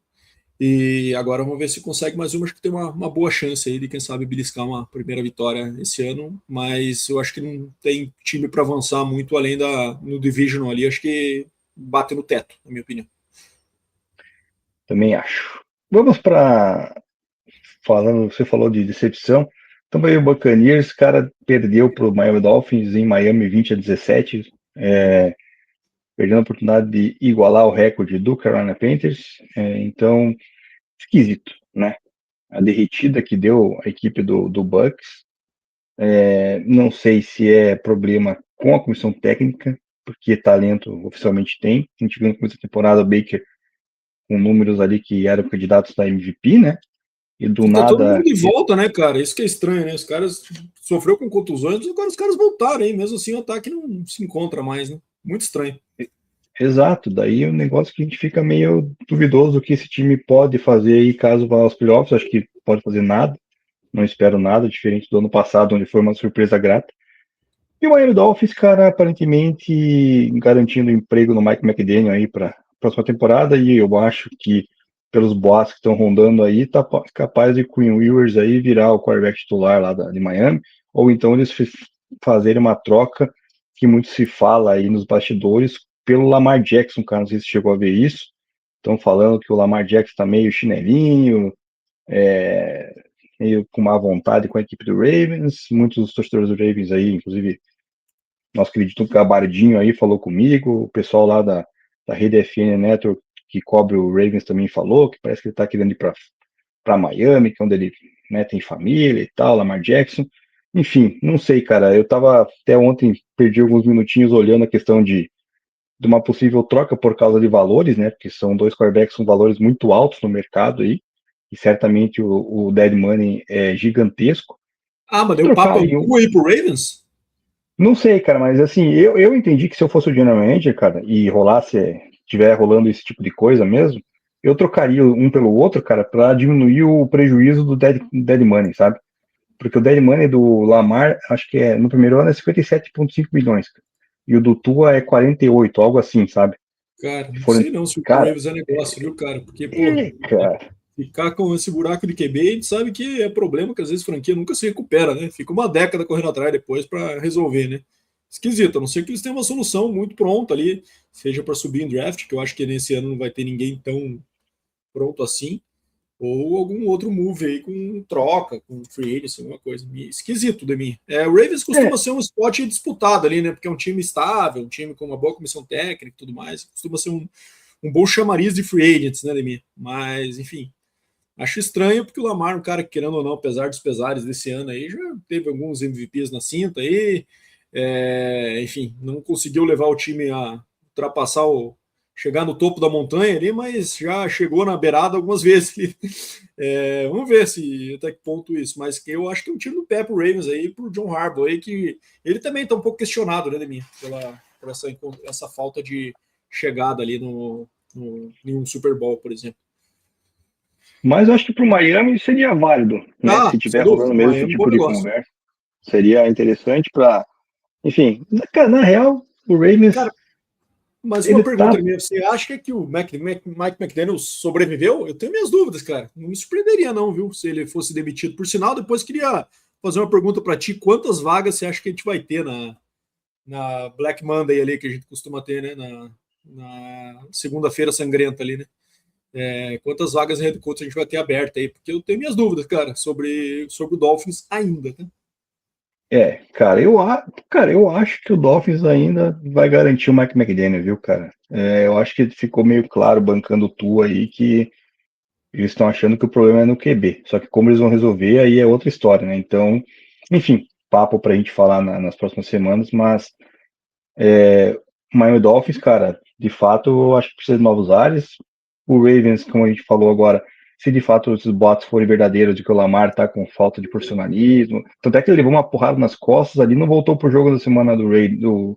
Speaker 3: E agora vamos ver se consegue mais uma. Acho que tem uma boa chance aí de, quem sabe, beliscar uma primeira vitória esse ano, mas eu acho que não tem time para avançar muito além no Divisional ali. Acho que bate no teto, na minha opinião.
Speaker 2: Também acho. Vamos para você falou de decepção. Também o Buccaneers, cara, perdeu para o Miami Dolphins em Miami 20-17, perdendo a oportunidade de igualar o recorde do Carolina Panthers. Então, esquisito, né? A derretida que deu a equipe do Bucs. Não sei se é problema com a comissão técnica, porque talento oficialmente tem. A gente viu no começo da temporada o Baker com números ali que eram candidatos da MVP, né? E do
Speaker 3: Tá todo mundo
Speaker 2: nada.
Speaker 3: de volta, né, cara? Isso que é estranho, né? Os caras sofreu com contusões, mas agora os caras voltaram, hein? Mesmo assim, o ataque não se encontra mais, né? Muito estranho.
Speaker 2: Exato, daí é um negócio que a gente fica meio duvidoso do que esse time pode fazer aí caso vá aos playoffs. Acho que pode fazer nada, não espero nada, diferente do ano passado, onde foi uma surpresa grata. E o Miami Dolphins, cara, aparentemente garantindo emprego no Mike McDaniel aí para a próxima temporada, e eu acho que, pelos boatos que estão rondando aí, tá capaz de Quinn Ewers aí virar o quarterback titular lá de Miami, ou então eles fazerem uma troca que muito se fala aí nos bastidores pelo Lamar Jackson, cara, não sei se chegou a ver isso. Estão falando que o Lamar Jackson tá meio chinelinho, meio com má vontade com a equipe do Ravens. Muitos dos torcedores do Ravens aí, inclusive nosso querido Gabardinho aí falou comigo, o pessoal lá da rede FN Network que cobre o Ravens também falou, que parece que ele tá querendo ir para Miami, que é onde ele, né, tem família e tal, Lamar Jackson. Enfim, não sei, cara, eu tava até ontem, perdi alguns minutinhos olhando a questão de uma possível troca por causa de valores, né, porque são dois quarterbacks com valores muito altos no mercado aí, e certamente o dead money é gigantesco.
Speaker 3: Mas deu papo aí pro Ravens?
Speaker 2: Não sei, cara, mas assim, eu entendi que se eu fosse o general manager, cara, e tiver rolando esse tipo de coisa mesmo, eu trocaria um pelo outro, cara, para diminuir o prejuízo do dead money, sabe? Porque o dead money do Lamar, acho que no primeiro ano é 57,5 milhões, cara, e o do Tua é 48, algo assim, sabe?
Speaker 3: Cara, não sei não se o Ravens é negócio, viu, cara? Porque,
Speaker 2: cara,
Speaker 3: ficar com esse buraco de QB, a gente sabe que é problema que às vezes a franquia nunca se recupera, né? Fica uma década correndo atrás depois para resolver, né? Esquisito, a não ser que eles tenham uma solução muito pronta ali, seja para subir em draft, que eu acho que nesse ano não vai ter ninguém tão pronto assim, ou algum outro move aí com troca, com free agency, alguma coisa. Esquisito de mim. O Ravens costuma ser um spot disputado ali, né? Porque é um time estável, um time com uma boa comissão técnica e tudo mais. Costuma ser um bom chamariz de free agents, né, Demi? Mas, enfim, acho estranho porque o Lamar, um cara que, querendo ou não, apesar dos pesares desse ano aí, já teve alguns MVPs na cinta aí, enfim, não conseguiu levar o time a ultrapassar chegar no topo da montanha ali, mas já chegou na beirada algumas vezes. Vamos ver até que ponto isso, mas que eu acho que é um tiro no pé pro Ravens aí, pro John Harbaugh aí, que ele também tá um pouco questionado, né, Demi, por essa falta de chegada ali em um Super Bowl, por exemplo.
Speaker 2: Mas eu acho que para o Miami seria válido, né? Se tiver rolando mesmo esse tipo de conversa, seria interessante para, enfim, na real, o Ravens, cara,
Speaker 3: Mas uma pergunta mesmo, você acha que o Mike McDaniel sobreviveu? Eu tenho minhas dúvidas, cara. Não me surpreenderia não, viu, se ele fosse demitido. Por sinal, depois queria fazer uma pergunta para ti. Quantas vagas você acha que a gente vai ter na Black Monday ali, que a gente costuma ter, né? Na segunda-feira sangrenta ali, né? Quantas vagas de head coach a gente vai ter aberta aí? Porque eu tenho minhas dúvidas, cara, sobre o Dolphins ainda, né?
Speaker 2: Cara, eu acho que o Dolphins ainda vai garantir o Mike McDaniel, viu, cara? Eu acho que ficou meio claro, bancando o Tua aí, que eles estão achando que o problema é no QB. Só que como eles vão resolver, aí é outra história, né? Então, enfim, papo pra gente falar nas próximas semanas, mas o Miami Dolphins, cara, de fato, eu acho que precisa de novos ares. O Ravens, como a gente falou agora, se de fato esses boatos forem verdadeiros de que o Lamar tá com falta de profissionalismo, tanto é que ele levou uma porrada nas costas ali, não voltou pro jogo da semana do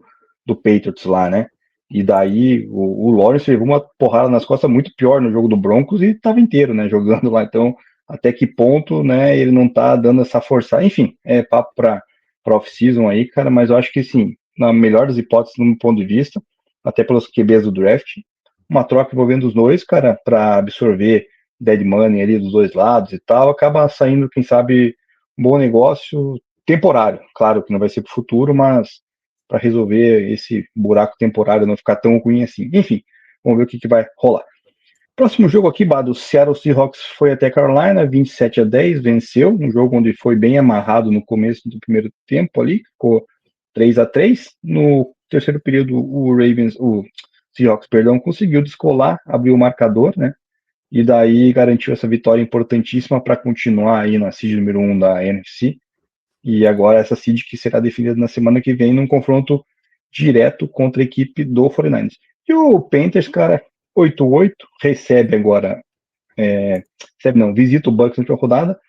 Speaker 2: Patriots lá, né? E daí o Lawrence levou uma porrada nas costas muito pior no jogo do Broncos e tava inteiro, né, jogando lá. Então, até que ponto, né, ele não tá dando essa força. Enfim, é papo pra off-season aí, cara, mas eu acho que sim, na melhor das hipóteses, no meu ponto de vista, até pelos QBs do draft, uma troca envolvendo os dois, cara, para absorver dead money ali dos dois lados e tal, acaba saindo, quem sabe, um bom negócio temporário. Claro que não vai ser para o futuro, mas para resolver esse buraco temporário não ficar tão ruim assim. Enfim, vamos ver o que vai rolar. Próximo jogo aqui, Bado, o Seattle Seahawks foi até Carolina, 27-10, venceu, um jogo onde foi bem amarrado no começo do primeiro tempo ali, ficou 3-3. No terceiro período, o Seahawks, perdão, conseguiu descolar, abriu o marcador, né? E daí garantiu essa vitória importantíssima para continuar aí na seed número 1 da NFC. E agora essa seed que será definida na semana que vem num confronto direto contra a equipe do 49ers. E o Panthers, cara, 8-8, recebe agora, visita o Bucks na última rodada,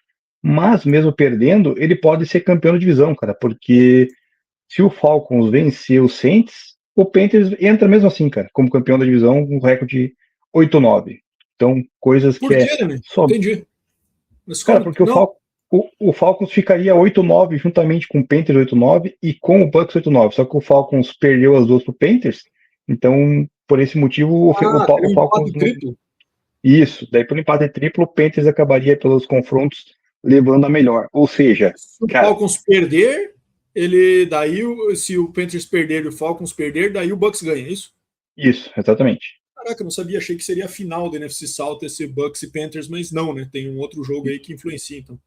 Speaker 2: mas mesmo perdendo, ele pode ser campeão da divisão, cara, porque se o Falcons vencer o Saints, o Panthers entra mesmo assim, cara, como campeão da divisão, com um recorde 8-9. Então, coisas
Speaker 3: Por
Speaker 2: que
Speaker 3: quê, né?
Speaker 2: só.
Speaker 3: Entendi. Mas
Speaker 2: Cara, porque o Falcons ficaria 8-9 juntamente com o Panthers 8-9 e com o Bucks 8-9. Só que o Falcons perdeu as duas pro Panthers. Então, por esse motivo, o Falcons.
Speaker 3: Triplo.
Speaker 2: Isso, daí por empate triplo, o Panthers acabaria pelos confrontos levando a melhor. Ou seja,
Speaker 3: se o Falcons perder, se o Panthers perder e o Falcons perder, daí o Bucks ganha, é isso?
Speaker 2: Isso, exatamente.
Speaker 3: Caraca, eu não sabia, achei que seria a final do NFC South esse Bucks e Panthers, mas não, né? Tem um outro jogo aí que influencia, então.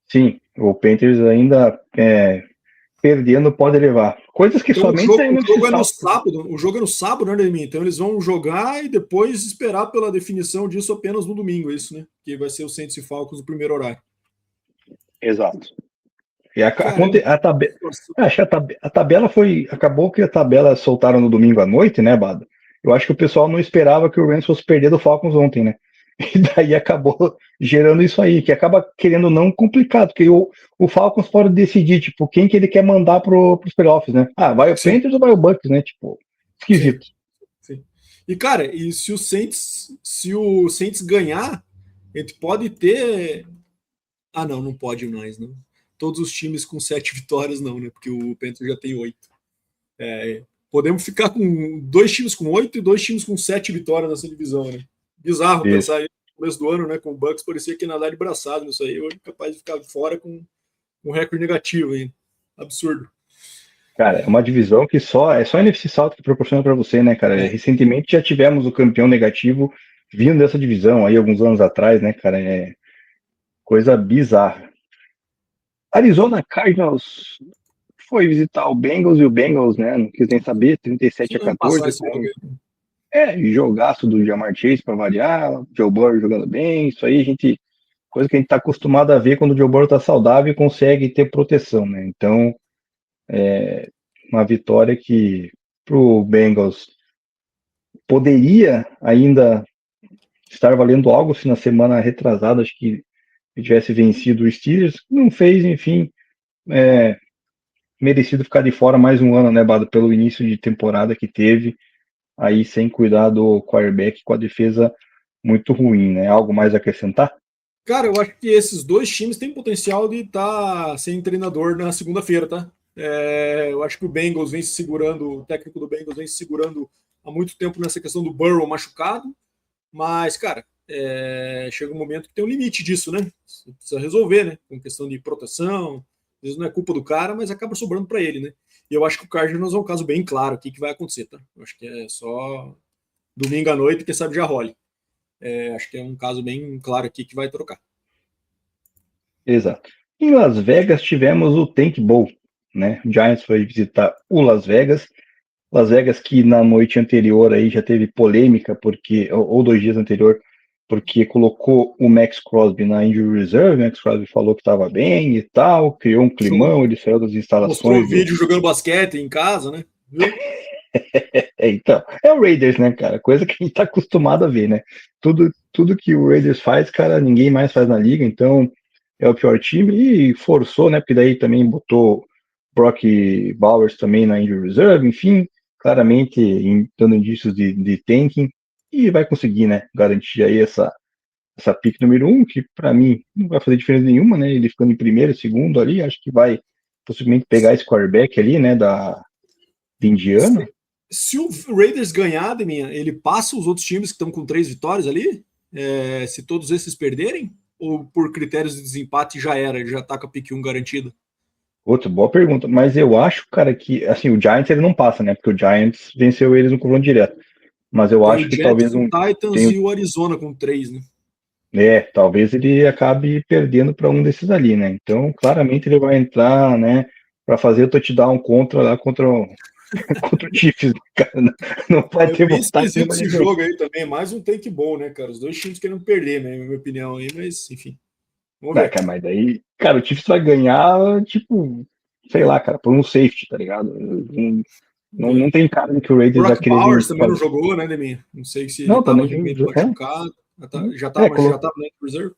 Speaker 2: Sim, o Panthers ainda perdendo pode levar. Coisas que
Speaker 3: então,
Speaker 2: somente
Speaker 3: o jogo é no sábado, o jogo é no sábado, né, Ademir? Então eles vão jogar e depois esperar pela definição disso apenas no domingo, é isso, né? Que vai ser o Saints e Falcons no primeiro horário.
Speaker 2: Exato. E a tabela foi. Acabou que a tabela soltaram no domingo à noite, né, Bado? Eu acho que o pessoal não esperava que o Rams fosse perder do Falcons ontem, né? E daí acabou gerando isso aí, que acaba querendo não complicado, porque o Falcons pode decidir, tipo, quem que ele quer mandar pros playoffs, né? Ah, vai o Panthers ou vai o Bucks, né? Tipo, esquisito.
Speaker 3: Sim. E, cara, se o Saints ganhar, a gente pode ter. Ah, não pode mais, não. Todos os times com 7 vitórias, não, né? Porque o Panthers já tem 8. Podemos ficar com 2 times com 8 e 2 times com 7 vitórias nessa divisão, né? Bizarro pensar aí no começo do ano, né? Com o Bucks, parecia que ia nadar de braçado nisso aí. Hoje capaz de ficar fora com um recorde negativo aí. Absurdo.
Speaker 2: Cara, é uma divisão que é só a NFC South que proporciona para você, né, cara? Recentemente já tivemos o campeão negativo vindo dessa divisão aí alguns anos atrás, né, cara? É coisa bizarra. Arizona Cardinals foi visitar o Bengals e o Bengals, né, não quis nem saber, 37-14. Jogaço do Ja'Marr Chase para variar, Joe Burrow jogando bem, isso aí coisa que a gente tá acostumado a ver quando o Joe Burrow tá saudável e consegue ter proteção, né? Então, uma vitória que pro Bengals poderia ainda estar valendo algo se na semana retrasada, acho que tivesse vencido o Steelers, não fez, enfim, merecido ficar de fora mais um ano, né, Bado, pelo início de temporada que teve, aí sem cuidar do quarterback, com a defesa muito ruim, né? Algo mais a acrescentar?
Speaker 3: Cara, eu acho que esses 2 times têm potencial de estar sem treinador na segunda-feira, tá? Eu acho que o Bengals vem se segurando, o técnico do Bengals vem se segurando há muito tempo nessa questão do Burrow machucado, mas, cara, chega um momento que tem um limite disso, né? Você precisa resolver, né? Com questão de proteção, às vezes não é culpa do cara, mas acaba sobrando para ele, né? E eu acho que o Cardinals é um caso bem claro aqui que vai acontecer, tá? Eu acho que é só domingo à noite, quem sabe já role. Acho que é um caso bem claro aqui que vai trocar.
Speaker 2: Exato. Em Las Vegas tivemos o Tank Bowl, né? O Giants foi visitar o Las Vegas. Las Vegas que na noite anterior aí já teve polêmica, porque ou 2 dias anterior, porque colocou o Max Crosby na injury reserve. O Max Crosby falou que estava bem e tal, criou um climão, ele saiu das
Speaker 3: Mostrou
Speaker 2: instalações.
Speaker 3: vídeo jogando basquete em casa, né? Viu?
Speaker 2: Então, é o Raiders, né, cara? Coisa que a gente tá acostumado a ver, né? Tudo que o Raiders faz, cara, ninguém mais faz na liga, então é o pior time e forçou, né? Porque daí também botou Brock Bowers também na injury reserve, enfim, claramente dando indícios de tanking e vai conseguir, né? Garantir aí essa pick número 1, que para mim não vai fazer diferença nenhuma, né? Ele ficando em primeiro, segundo ali, acho que vai possivelmente pegar esse quarterback ali, né? De Indiana.
Speaker 3: Se o Raiders ganhar, Deminha, ele passa os outros times que estão com 3 vitórias ali? Se todos esses perderem? Ou por critérios de desempate já era? Ele já tá com a pick 1 garantida?
Speaker 2: Outra boa pergunta, mas eu acho, cara, que assim, o Giants ele não passa, né? Porque o Giants venceu eles no confronto direto. Mas eu
Speaker 3: Tem
Speaker 2: acho
Speaker 3: o
Speaker 2: que
Speaker 3: Jets,
Speaker 2: talvez
Speaker 3: o Titans
Speaker 2: tenha,
Speaker 3: e o Arizona com 3, né?
Speaker 2: talvez ele acabe perdendo para um desses ali, né? Então, claramente ele vai entrar, né, para fazer o touchdown contra contra o Chiefs, cara. Não vai ter
Speaker 3: Bem
Speaker 2: vontade
Speaker 3: esquisito
Speaker 2: nenhuma
Speaker 3: esse
Speaker 2: de jogo.
Speaker 3: jogo aí também. Mais um take ball, né, cara? Os dois times querendo perder, né? Na minha opinião aí, mas enfim. Vamos
Speaker 2: Não,
Speaker 3: ver.
Speaker 2: cara, mas daí, cara, o Chiefs vai ganhar, tipo, sei lá, cara, por um safety, tá ligado? Não tem cara de que o Raiders vai
Speaker 3: Brock
Speaker 2: querer
Speaker 3: Bowers também não
Speaker 2: fazer.
Speaker 3: jogou, né, Deminha? Não sei se ele
Speaker 2: Não,
Speaker 3: estava
Speaker 2: também
Speaker 3: realmente machucado. Já
Speaker 2: é,
Speaker 3: estava já tava no reserve.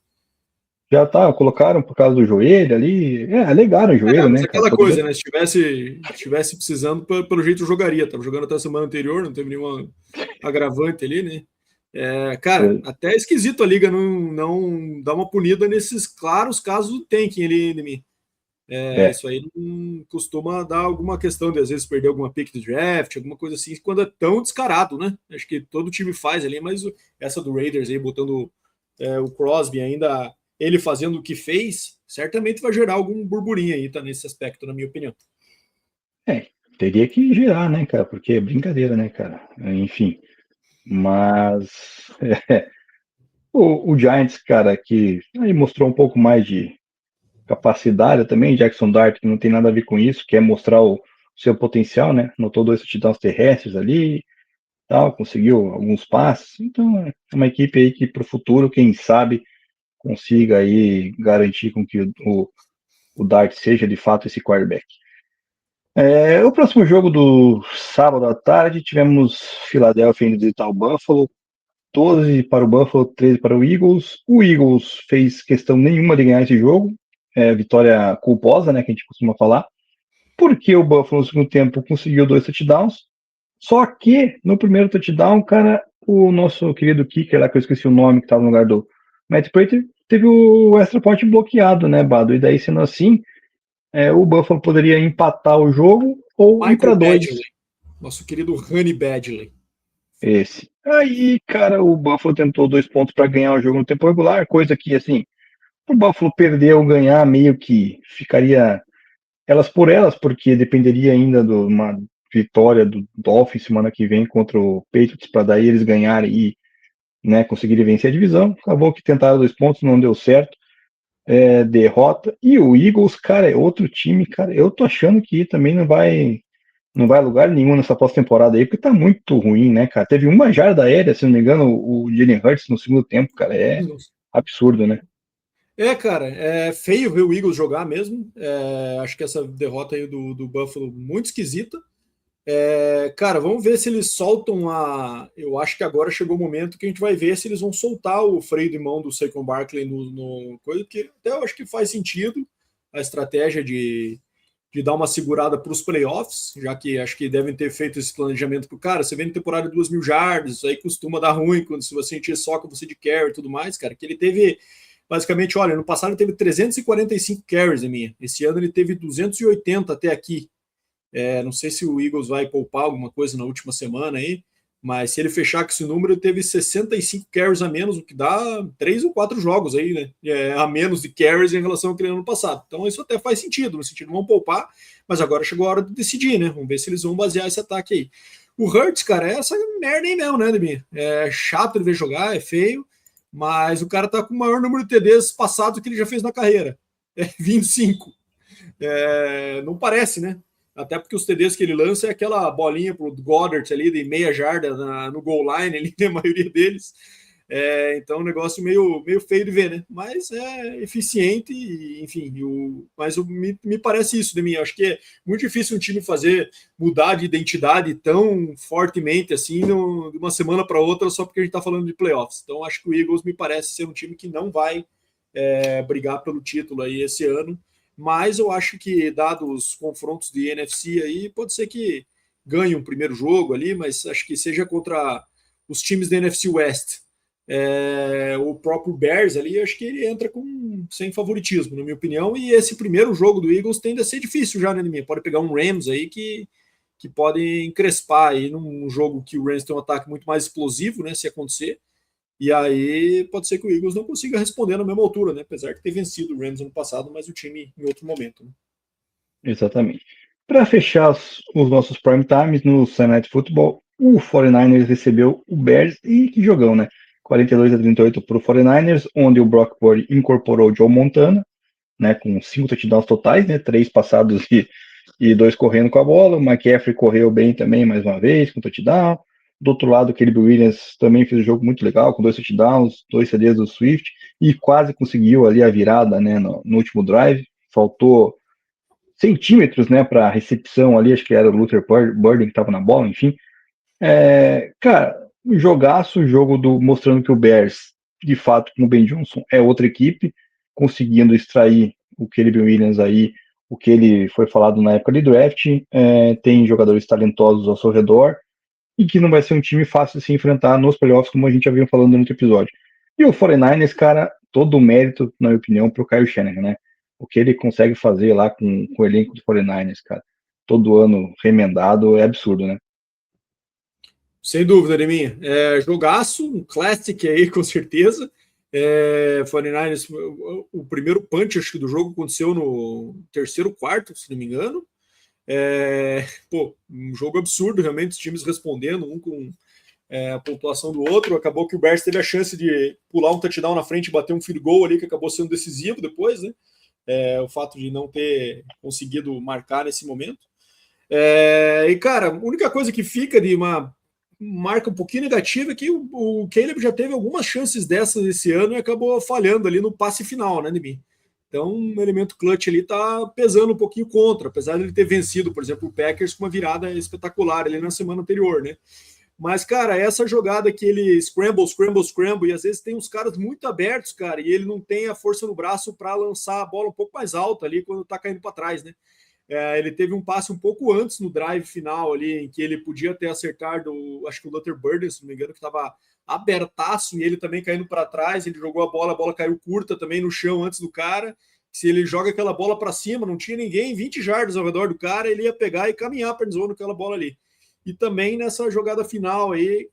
Speaker 2: já tá, colocaram por causa do joelho ali. Alegaram o joelho,
Speaker 3: Mas
Speaker 2: né, cara?
Speaker 3: aquela
Speaker 2: Poderia.
Speaker 3: coisa, né? Se tivesse precisando, pelo jeito jogaria. Tava jogando até a semana anterior, não teve nenhuma agravante ali, né? Cara, até é esquisito a liga não dar uma punida nesses claros casos do tanking ali em mim. Isso aí não costuma dar alguma questão de às vezes perder alguma pick do draft, alguma coisa assim, quando é tão descarado, né? Acho que todo time faz ali, mas essa do Raiders aí botando o Crosby ainda, ele fazendo o que fez, certamente vai gerar algum burburinho aí, tá? Nesse aspecto, na minha opinião.
Speaker 2: Teria que girar, né, cara? Porque é brincadeira, né, cara? Enfim. Mas o Giants, cara, que aí mostrou um pouco mais de capacidade também, Jackson Dart, que não tem nada a ver com isso, quer mostrar o seu potencial, né? Notou 2 touchdowns terrestres ali, tal, conseguiu alguns passes. Então é uma equipe aí que para o futuro, quem sabe, consiga aí garantir com que o Dart seja de fato esse quarterback. O próximo jogo do sábado à tarde, tivemos Philadelphia indo visitar o Buffalo, 12 para o Buffalo, 13 para o Eagles. O Eagles fez questão nenhuma de ganhar esse jogo, vitória culposa, né, que a gente costuma falar, porque o Buffalo no segundo tempo conseguiu 2 touchdowns, só que no primeiro touchdown, cara, o nosso querido kicker lá, que eu esqueci o nome, que estava no lugar do Matt Prater, teve o extra point bloqueado, né, Bado? E daí, sendo assim, o Buffalo poderia empatar o jogo ou ir para
Speaker 3: Michael
Speaker 2: 2.
Speaker 3: Badgley, nosso querido Honey Badgley.
Speaker 2: Esse. Aí, cara, o Buffalo tentou 2 pontos para ganhar o jogo no tempo regular, coisa que, assim, o Buffalo perder ou ganhar, meio que ficaria elas por elas, porque dependeria ainda de uma vitória do Dolphins semana que vem contra o Patriots, para daí eles ganharem e, né, conseguirem vencer a divisão. Acabou que tentaram 2 pontos, não deu certo. Derrota. E o Eagles, cara, é outro time, cara. Eu tô achando que também não vai a lugar nenhum nessa pós-temporada aí, porque tá muito ruim, né, cara? Teve uma jarda aérea, se não me engano, o Jalen Hurts no segundo tempo, cara. É absurdo, né?
Speaker 3: Cara, é feio ver o Eagles jogar mesmo. Acho que essa derrota aí do Buffalo muito esquisita. Cara, vamos ver se eles soltam a. Eu acho que agora chegou o momento que a gente vai ver se eles vão soltar o freio de mão do Saquon Barkley no coisa, que até eu acho que faz sentido a estratégia de dar uma segurada para os playoffs, já que acho que devem ter feito esse planejamento para o cara. Você vem na temporada de 2.000 jardas, isso aí costuma dar ruim quando se você encher soca você de carry e tudo mais, cara. Que ele teve. Basicamente, olha, no passado ele teve 345 carries em minha. Esse ano ele teve 280 até aqui. Não sei se o Eagles vai poupar alguma coisa na última semana aí, Mas se ele fechar com esse número, ele teve 65 carries a menos, o que dá 3 ou 4 jogos aí, né? A menos de carries em relação ao que ele ano passado. Então isso até faz sentido, no sentido, vão poupar, mas agora chegou a hora de decidir, né? Vamos ver se eles vão basear esse ataque aí. O Hurts, cara, é essa merda aí mesmo, né, Demi? É chato de ver jogar, é feio, mas o cara tá com o maior número de TDs passados que ele já fez na carreira. 25. Não parece, né? Até porque os TDs que ele lança é aquela bolinha pro Goddard ali de meia jarda no goal line, ali, a maioria deles. Então, é um negócio meio feio de ver, né? Mas é eficiente, e, enfim. Mas me parece isso de mim. Eu acho que é muito difícil um time mudar de identidade tão fortemente assim de uma semana para outra só porque a gente está falando de playoffs. Então, acho que o Eagles me parece ser um time que não vai brigar pelo título aí esse ano. Mas eu acho que, dados os confrontos de NFC aí, pode ser que ganhe um primeiro jogo ali, mas acho que seja contra os times da NFC West, o próprio Bears ali, acho que ele entra sem favoritismo, na minha opinião, e esse primeiro jogo do Eagles tende a ser difícil já, né, minha? Pode pegar um Rams aí que pode encrespar aí num jogo que o Rams tem um ataque muito mais explosivo, né, se acontecer. E aí pode ser que o Eagles não consiga responder na mesma altura, né? Apesar de ter vencido o Rams ano passado, mas o time em outro momento. Né?
Speaker 2: Exatamente. Para fechar os nossos prime times no Sunday Night Football, o 49ers recebeu o Bears e que jogão, né? 42-38 para o 49ers, onde o Brock Purdy incorporou o Joe Montana, né? Com 5 touchdowns totais, né? 3 passados e 2 correndo com a bola. O McCaffrey correu bem também, mais uma vez, com touchdown. Do outro lado, o Caleb Williams também fez um jogo muito legal, com 2 touchdowns, 2 CDs do Swift, e quase conseguiu ali a virada, né, no último drive. Faltou centímetros, né, para recepção ali, acho que era o Luther Burden que estava na bola, enfim. Cara, jogaço, jogo mostrando que o Bears, de fato, com o Ben Johnson, é outra equipe, conseguindo extrair o Caleb Williams aí, o que ele foi falado na época de draft, tem jogadores talentosos ao seu redor, e que não vai ser um time fácil de se enfrentar nos playoffs, como a gente já vinha falando no outro episódio. E o 49ers, cara, todo o mérito, na minha opinião, pro Kyle Shanahan, né? O que ele consegue fazer lá com o elenco do 49ers, cara, todo ano remendado, é absurdo, né?
Speaker 3: Sem dúvida, Deminha. Jogaço, um classic aí, com certeza. 49ers, o primeiro punch, acho que do jogo aconteceu no terceiro quarto, se não me engano. Um jogo absurdo, realmente, os times respondendo, um com a pontuação do outro. Acabou que o Bears teve a chance de pular um touchdown na frente e bater um field goal ali, que acabou sendo decisivo depois, né? O fato de não ter conseguido marcar nesse momento. E, cara, a única coisa que fica de uma marca um pouquinho negativa é que o Caleb já teve algumas chances dessas esse ano e acabou falhando ali no passe final, né, Nibim? Então, um elemento clutch ali tá pesando um pouquinho contra, apesar de ele ter vencido, por exemplo, o Packers com uma virada espetacular ali na semana anterior, né? Mas, cara, essa jogada que ele scramble, e às vezes tem uns caras muito abertos, cara, e ele não tem a força no braço para lançar a bola um pouco mais alta ali quando tá caindo para trás, né? Ele teve um passe um pouco antes no drive final ali, em que ele podia ter acertado, acho que o Luther Burden, se não me engano, que estava abertaço, e ele também caindo para trás, ele jogou a bola caiu curta também no chão antes do cara. Se ele joga aquela bola para cima, não tinha ninguém, 20 jardas ao redor do cara, ele ia pegar e caminhar para zona aquela bola ali. E também nessa jogada final aí,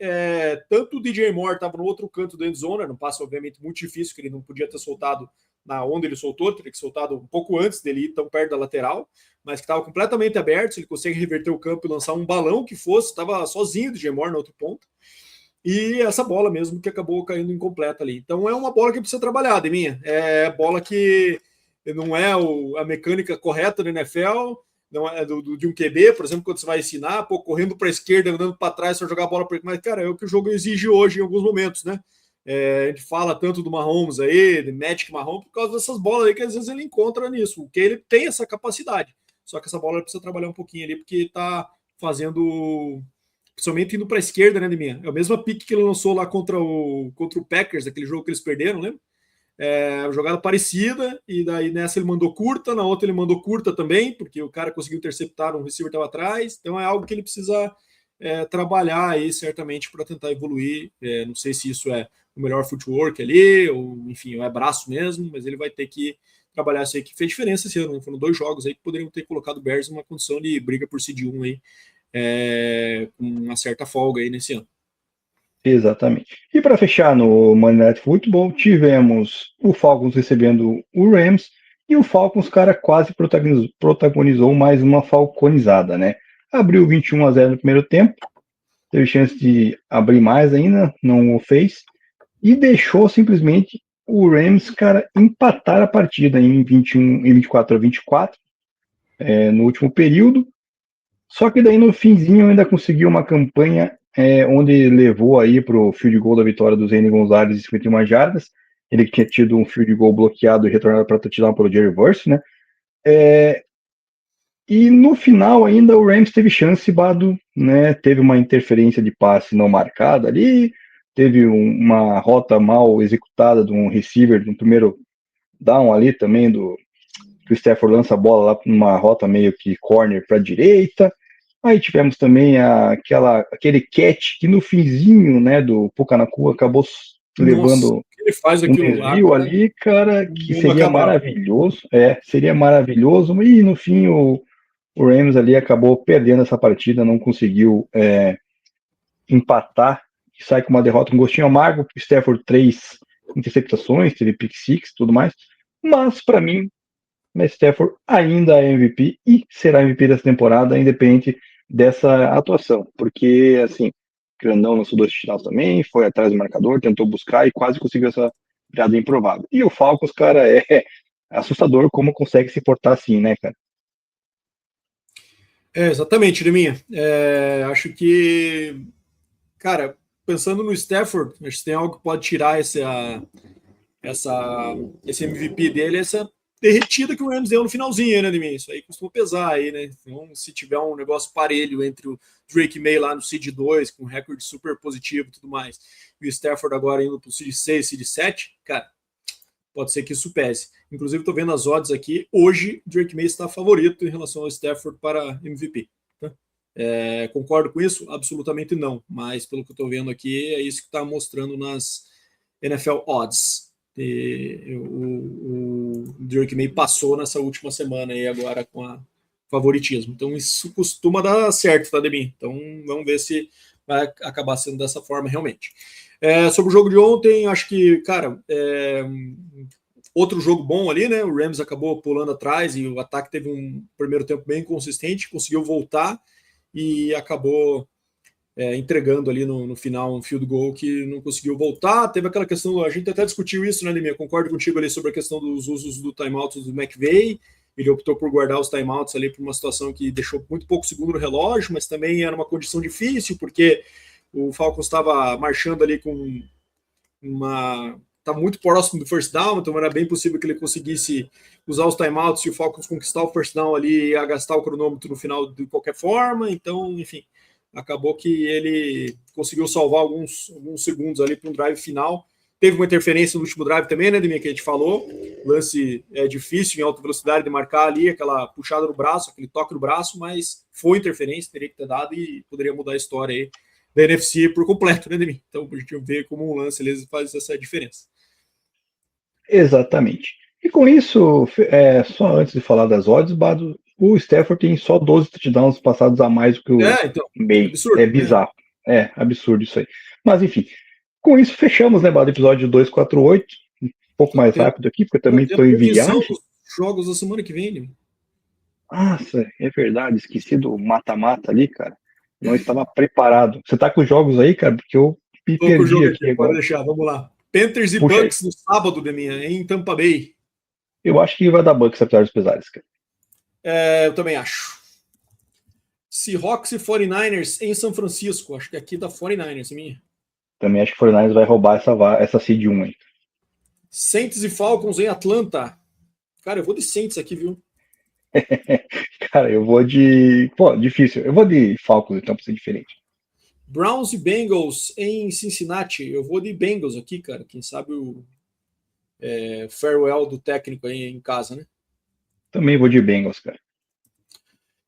Speaker 3: tanto o DJ Moore estava no outro canto do endzone, um passe obviamente muito difícil, que ele não podia ter soltado na onde ele soltou, teria que soltado um pouco antes dele ir tão perto da lateral, mas que estava completamente aberto, ele consegue reverter o campo e lançar um balão que fosse, estava sozinho o DJ Moore no outro ponto, e essa bola mesmo que acabou caindo incompleta ali. Então é uma bola que precisa trabalhar, Deminha. É bola que não é a mecânica correta da NFL, não é de um QB, por exemplo, quando você vai ensinar, correndo para a esquerda, andando para trás para jogar a bola para ele. Mas, cara, é o que o jogo exige hoje em alguns momentos, né? A gente fala tanto do Mahomes aí, de Magic Mahomes, por causa dessas bolas aí que às vezes ele encontra nisso, porque ele tem essa capacidade. Só que essa bola precisa trabalhar um pouquinho ali, porque tá fazendo, principalmente indo para a esquerda, né, Deminha? É a mesma pique que ele lançou lá contra o Packers, aquele jogo que eles perderam, lembra? Jogada parecida, e daí nessa ele mandou curta, na outra ele mandou curta também, porque o cara conseguiu interceptar, um receiver estava atrás, então é algo que ele precisa trabalhar aí certamente para tentar evoluir. Não sei se isso é o melhor footwork ali, ou enfim, ou é braço mesmo, mas ele vai ter que trabalhar isso aí, que fez diferença esse ano. Foram 2 jogos aí que poderiam ter colocado o Bears em uma condição de briga por seed 1 aí, com uma certa folga aí nesse ano.
Speaker 2: Exatamente. E para fechar no Monday Night Football, tivemos o Falcons recebendo o Rams e o Falcons, cara, quase protagonizou mais uma falconizada, né? Abriu 21-0 no primeiro tempo, teve chance de abrir mais ainda, não o fez, e deixou simplesmente o Rams, cara, empatar a partida em 24-24, no último período. Só que daí no finzinho ainda conseguiu uma campanha onde levou aí para o field goal da vitória do Zane Gonzalez de 51 jardas. Ele tinha tido um field goal bloqueado e retornado para touchdown pelo Jerry Verse, né? E no final ainda o Rams teve chance, Bado, né? Teve uma interferência de passe não marcada ali, teve uma rota mal executada de um receiver no primeiro down ali também, que o Stafford lança a bola lá numa rota meio que corner para a direita. Aí tivemos também aquele catch que no finzinho, né, do Pucanacu acabou
Speaker 3: Nossa,
Speaker 2: levando
Speaker 3: ele faz
Speaker 2: um
Speaker 3: aquilo lá,
Speaker 2: desvio
Speaker 3: cara,
Speaker 2: ali, cara,
Speaker 3: o
Speaker 2: que
Speaker 3: mundo
Speaker 2: seria
Speaker 3: acabava.
Speaker 2: maravilhoso. Seria maravilhoso. E no fim o Rams ali acabou perdendo essa partida, não conseguiu empatar e sai com uma derrota, um gostinho amargo. O Stafford 3 interceptações, teve pick six, tudo mais. Mas para mim, Matt Stafford ainda é MVP e será MVP dessa temporada, independente dessa atuação, porque, assim, Grandão lançou 2 touchdowns também, foi atrás do marcador, tentou buscar e quase conseguiu essa virada improvável. E o Falcons, cara, é assustador como consegue se portar assim, né, cara?
Speaker 3: Exatamente, Leminha. Acho que, cara, pensando no Stafford, acho que tem algo que pode tirar esse MVP dele, essa derretida que o Rams deu no finalzinho, né, Leminha? Isso aí costuma pesar aí, né? Então, se tiver um negócio parelho entre o Drake May lá no Seed 2, com recorde super positivo e tudo mais, e o Stafford agora indo pro Seed 6, Seed 7, cara, pode ser que isso pese. Inclusive, estou vendo as odds aqui. Hoje, Drake May está favorito em relação ao Stafford para MVP. Tá? Concordo com isso? Absolutamente não. Mas, pelo que eu estou vendo aqui, é isso que está mostrando nas NFL odds. O Drake May passou nessa última semana aí agora com a favoritismo. Então, isso costuma dar certo, tá, Demi? Então, vamos ver se vai acabar sendo dessa forma realmente. Sobre o jogo de ontem, acho que, cara, outro jogo bom ali, né? O Rams acabou pulando atrás e o ataque teve um primeiro tempo bem consistente, conseguiu voltar e acabou entregando ali no final um field goal que não conseguiu voltar. Teve aquela questão, a gente até discutiu isso, né, Liminha? Concordo contigo ali sobre a questão dos usos do timeout do McVay. Ele optou por guardar os timeouts ali para uma situação que deixou muito pouco segundo no relógio, mas também era uma condição difícil, porque o Falcons estava marchando ali com tá muito próximo do first down, então era bem possível que ele conseguisse usar os timeouts e o Falcons conquistar o first down ali e gastar o cronômetro no final de qualquer forma. Então, enfim, acabou que ele conseguiu salvar alguns segundos ali para um drive final. Teve uma interferência no último drive também, né, Deminha, que a gente falou. Lance difícil em alta velocidade de marcar ali, aquela puxada no braço, aquele toque no braço, mas foi interferência, teria que ter dado e poderia mudar a história aí da NFC por completo, né, Deminha? Então a gente vê como um lance ele faz essa diferença. Exatamente.
Speaker 2: E com isso, só antes de falar das odds, Bado, o Stafford tem só 12 touchdowns passados a mais do que o
Speaker 3: Então,
Speaker 2: May.
Speaker 3: absurdo.
Speaker 2: É bizarro. Absurdo isso aí. Mas enfim, com isso fechamos, né, Bado, episódio 248. Um pouco mais rápido aqui, porque eu também estou em viagem.
Speaker 3: Dos jogos da semana que vem, né?
Speaker 2: Nossa, é verdade, esqueci do mata-mata ali, cara. Não estava preparado. Você tá com os jogos aí, cara? Porque eu me
Speaker 3: Tô com o
Speaker 2: perdi
Speaker 3: jogo
Speaker 2: aqui
Speaker 3: aqui, pode
Speaker 2: agora.
Speaker 3: deixar, vamos lá. Panthers e
Speaker 2: Puxa aí.
Speaker 3: Bucks no sábado, Deminha, em Tampa Bay.
Speaker 2: Eu acho que vai dar Bucks apesar dos pesares, cara.
Speaker 3: Eu também acho. Seahawks e 49ers em São Francisco. Acho que aqui dá 49ers, minha.
Speaker 2: Também acho que o 49ers vai roubar essa seed 1 aí.
Speaker 3: Saints e Falcons em Atlanta. Cara, eu vou de Saints aqui, viu?
Speaker 2: Cara, eu vou de... Pô, difícil. Eu vou de Falcons, então, pra ser diferente.
Speaker 3: Browns e Bengals em Cincinnati. Eu vou de Bengals aqui, cara. Quem sabe o farewell do técnico aí em casa, né?
Speaker 2: Também vou de Bengals, cara.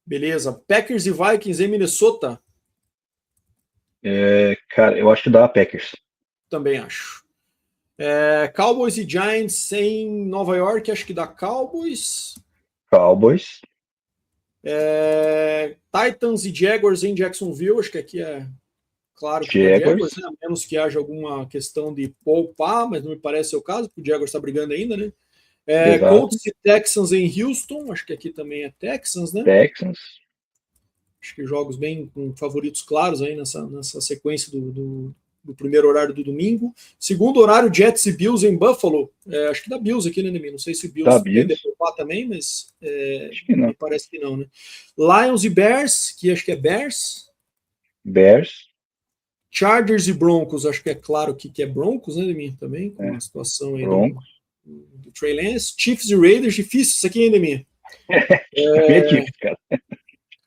Speaker 3: Beleza. Packers e Vikings em Minnesota.
Speaker 2: Cara, eu acho que dá Packers.
Speaker 3: Também acho. Cowboys e Giants em Nova York. Acho que dá Cowboys.
Speaker 2: Cowboys.
Speaker 3: Titans e Jaguars em Jacksonville. Acho que aqui é claro que é
Speaker 2: Jaguars.
Speaker 3: Jaguars, né? A menos que haja alguma questão de poupar, mas não me parece ser o caso, porque o Jaguars está brigando ainda, né?
Speaker 2: Exato.
Speaker 3: Colts e Texans em Houston, acho que aqui também é Texans, né?
Speaker 2: Texans.
Speaker 3: Acho que jogos bem com favoritos claros aí nessa sequência do primeiro horário do domingo. Segundo horário, Jets e Bills em Buffalo. Acho que dá Bills aqui, né, Nemi? Não sei se o Bills tende a poupar também, mas
Speaker 2: acho que não.
Speaker 3: me parece que não, né? Lions e Bears, que acho que é Bears.
Speaker 2: Bears.
Speaker 3: Chargers e Broncos, acho que é claro que é Broncos, né, Nemi? Também, com a situação aí do Trey Lance. Chiefs e Raiders, difícil isso aqui, hein, Nemi?
Speaker 2: Chiefs, cara.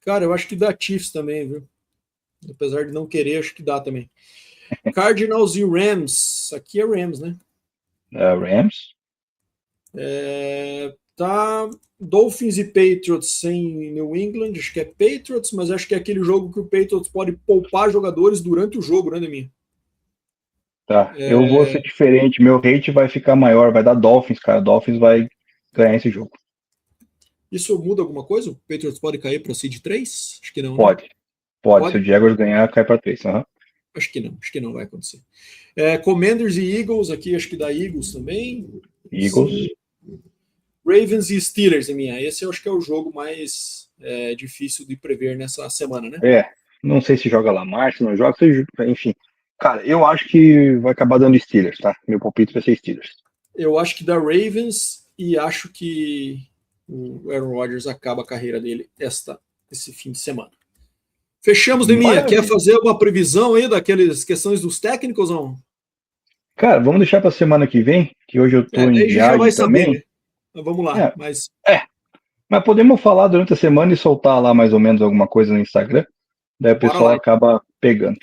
Speaker 3: Cara, eu acho que dá Chiefs também, viu? Apesar de não querer, acho que dá também. Cardinals e Rams. Aqui é Rams, né?
Speaker 2: Rams.
Speaker 3: Tá Dolphins e Patriots em New England. Acho que é Patriots, mas acho que é aquele jogo que o Patriots pode poupar jogadores durante o jogo, né, Demir?
Speaker 2: Tá, eu vou ser diferente. Meu rate vai ficar maior, vai dar Dolphins, cara. Dolphins vai ganhar esse jogo.
Speaker 3: Isso muda alguma coisa? O Patriots pode cair para o seed 3? Acho que não,
Speaker 2: Pode.
Speaker 3: né?
Speaker 2: Pode. Se o Jaguars ganhar, cai para 3. Uhum.
Speaker 3: Acho que não vai acontecer. Commanders e Eagles, aqui acho que dá Eagles também.
Speaker 2: Eagles.
Speaker 3: Sim. Ravens e Steelers, minha. Esse eu acho que é o jogo mais difícil de prever nessa semana, né?
Speaker 2: Não sei se joga Lamar, se não joga, enfim. Cara, eu acho que vai acabar dando Steelers, tá? Meu palpite vai ser Steelers.
Speaker 3: Eu acho que dá Ravens e acho que o Aaron Rodgers acaba a carreira dele esse fim de semana. Fechamos, Deminha. Quer fazer uma previsão aí daquelas questões dos técnicos, não?
Speaker 2: Cara, vamos deixar para semana que vem, que hoje eu tô em viagem já vai também. Saber,
Speaker 3: né? Vamos lá. Mas
Speaker 2: podemos falar durante a semana e soltar lá mais ou menos alguma coisa no Instagram. Daí o pessoal acaba pegando.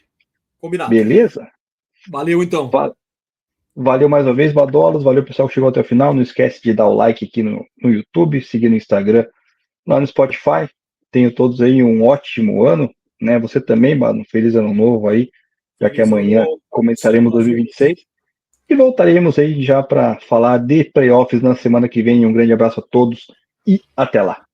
Speaker 3: Combinado.
Speaker 2: Beleza?
Speaker 3: Valeu, então.
Speaker 2: Valeu mais uma vez, Badolos. Valeu, pessoal que chegou até o final. Não esquece de dar o like aqui no YouTube, seguir no Instagram, lá no Spotify. Tenham todos aí um ótimo ano, né? Você também, Bado. Feliz ano novo aí, já que amanhã começaremos 2026. E voltaremos aí já para falar de playoffs na semana que vem. Um grande abraço a todos e até lá.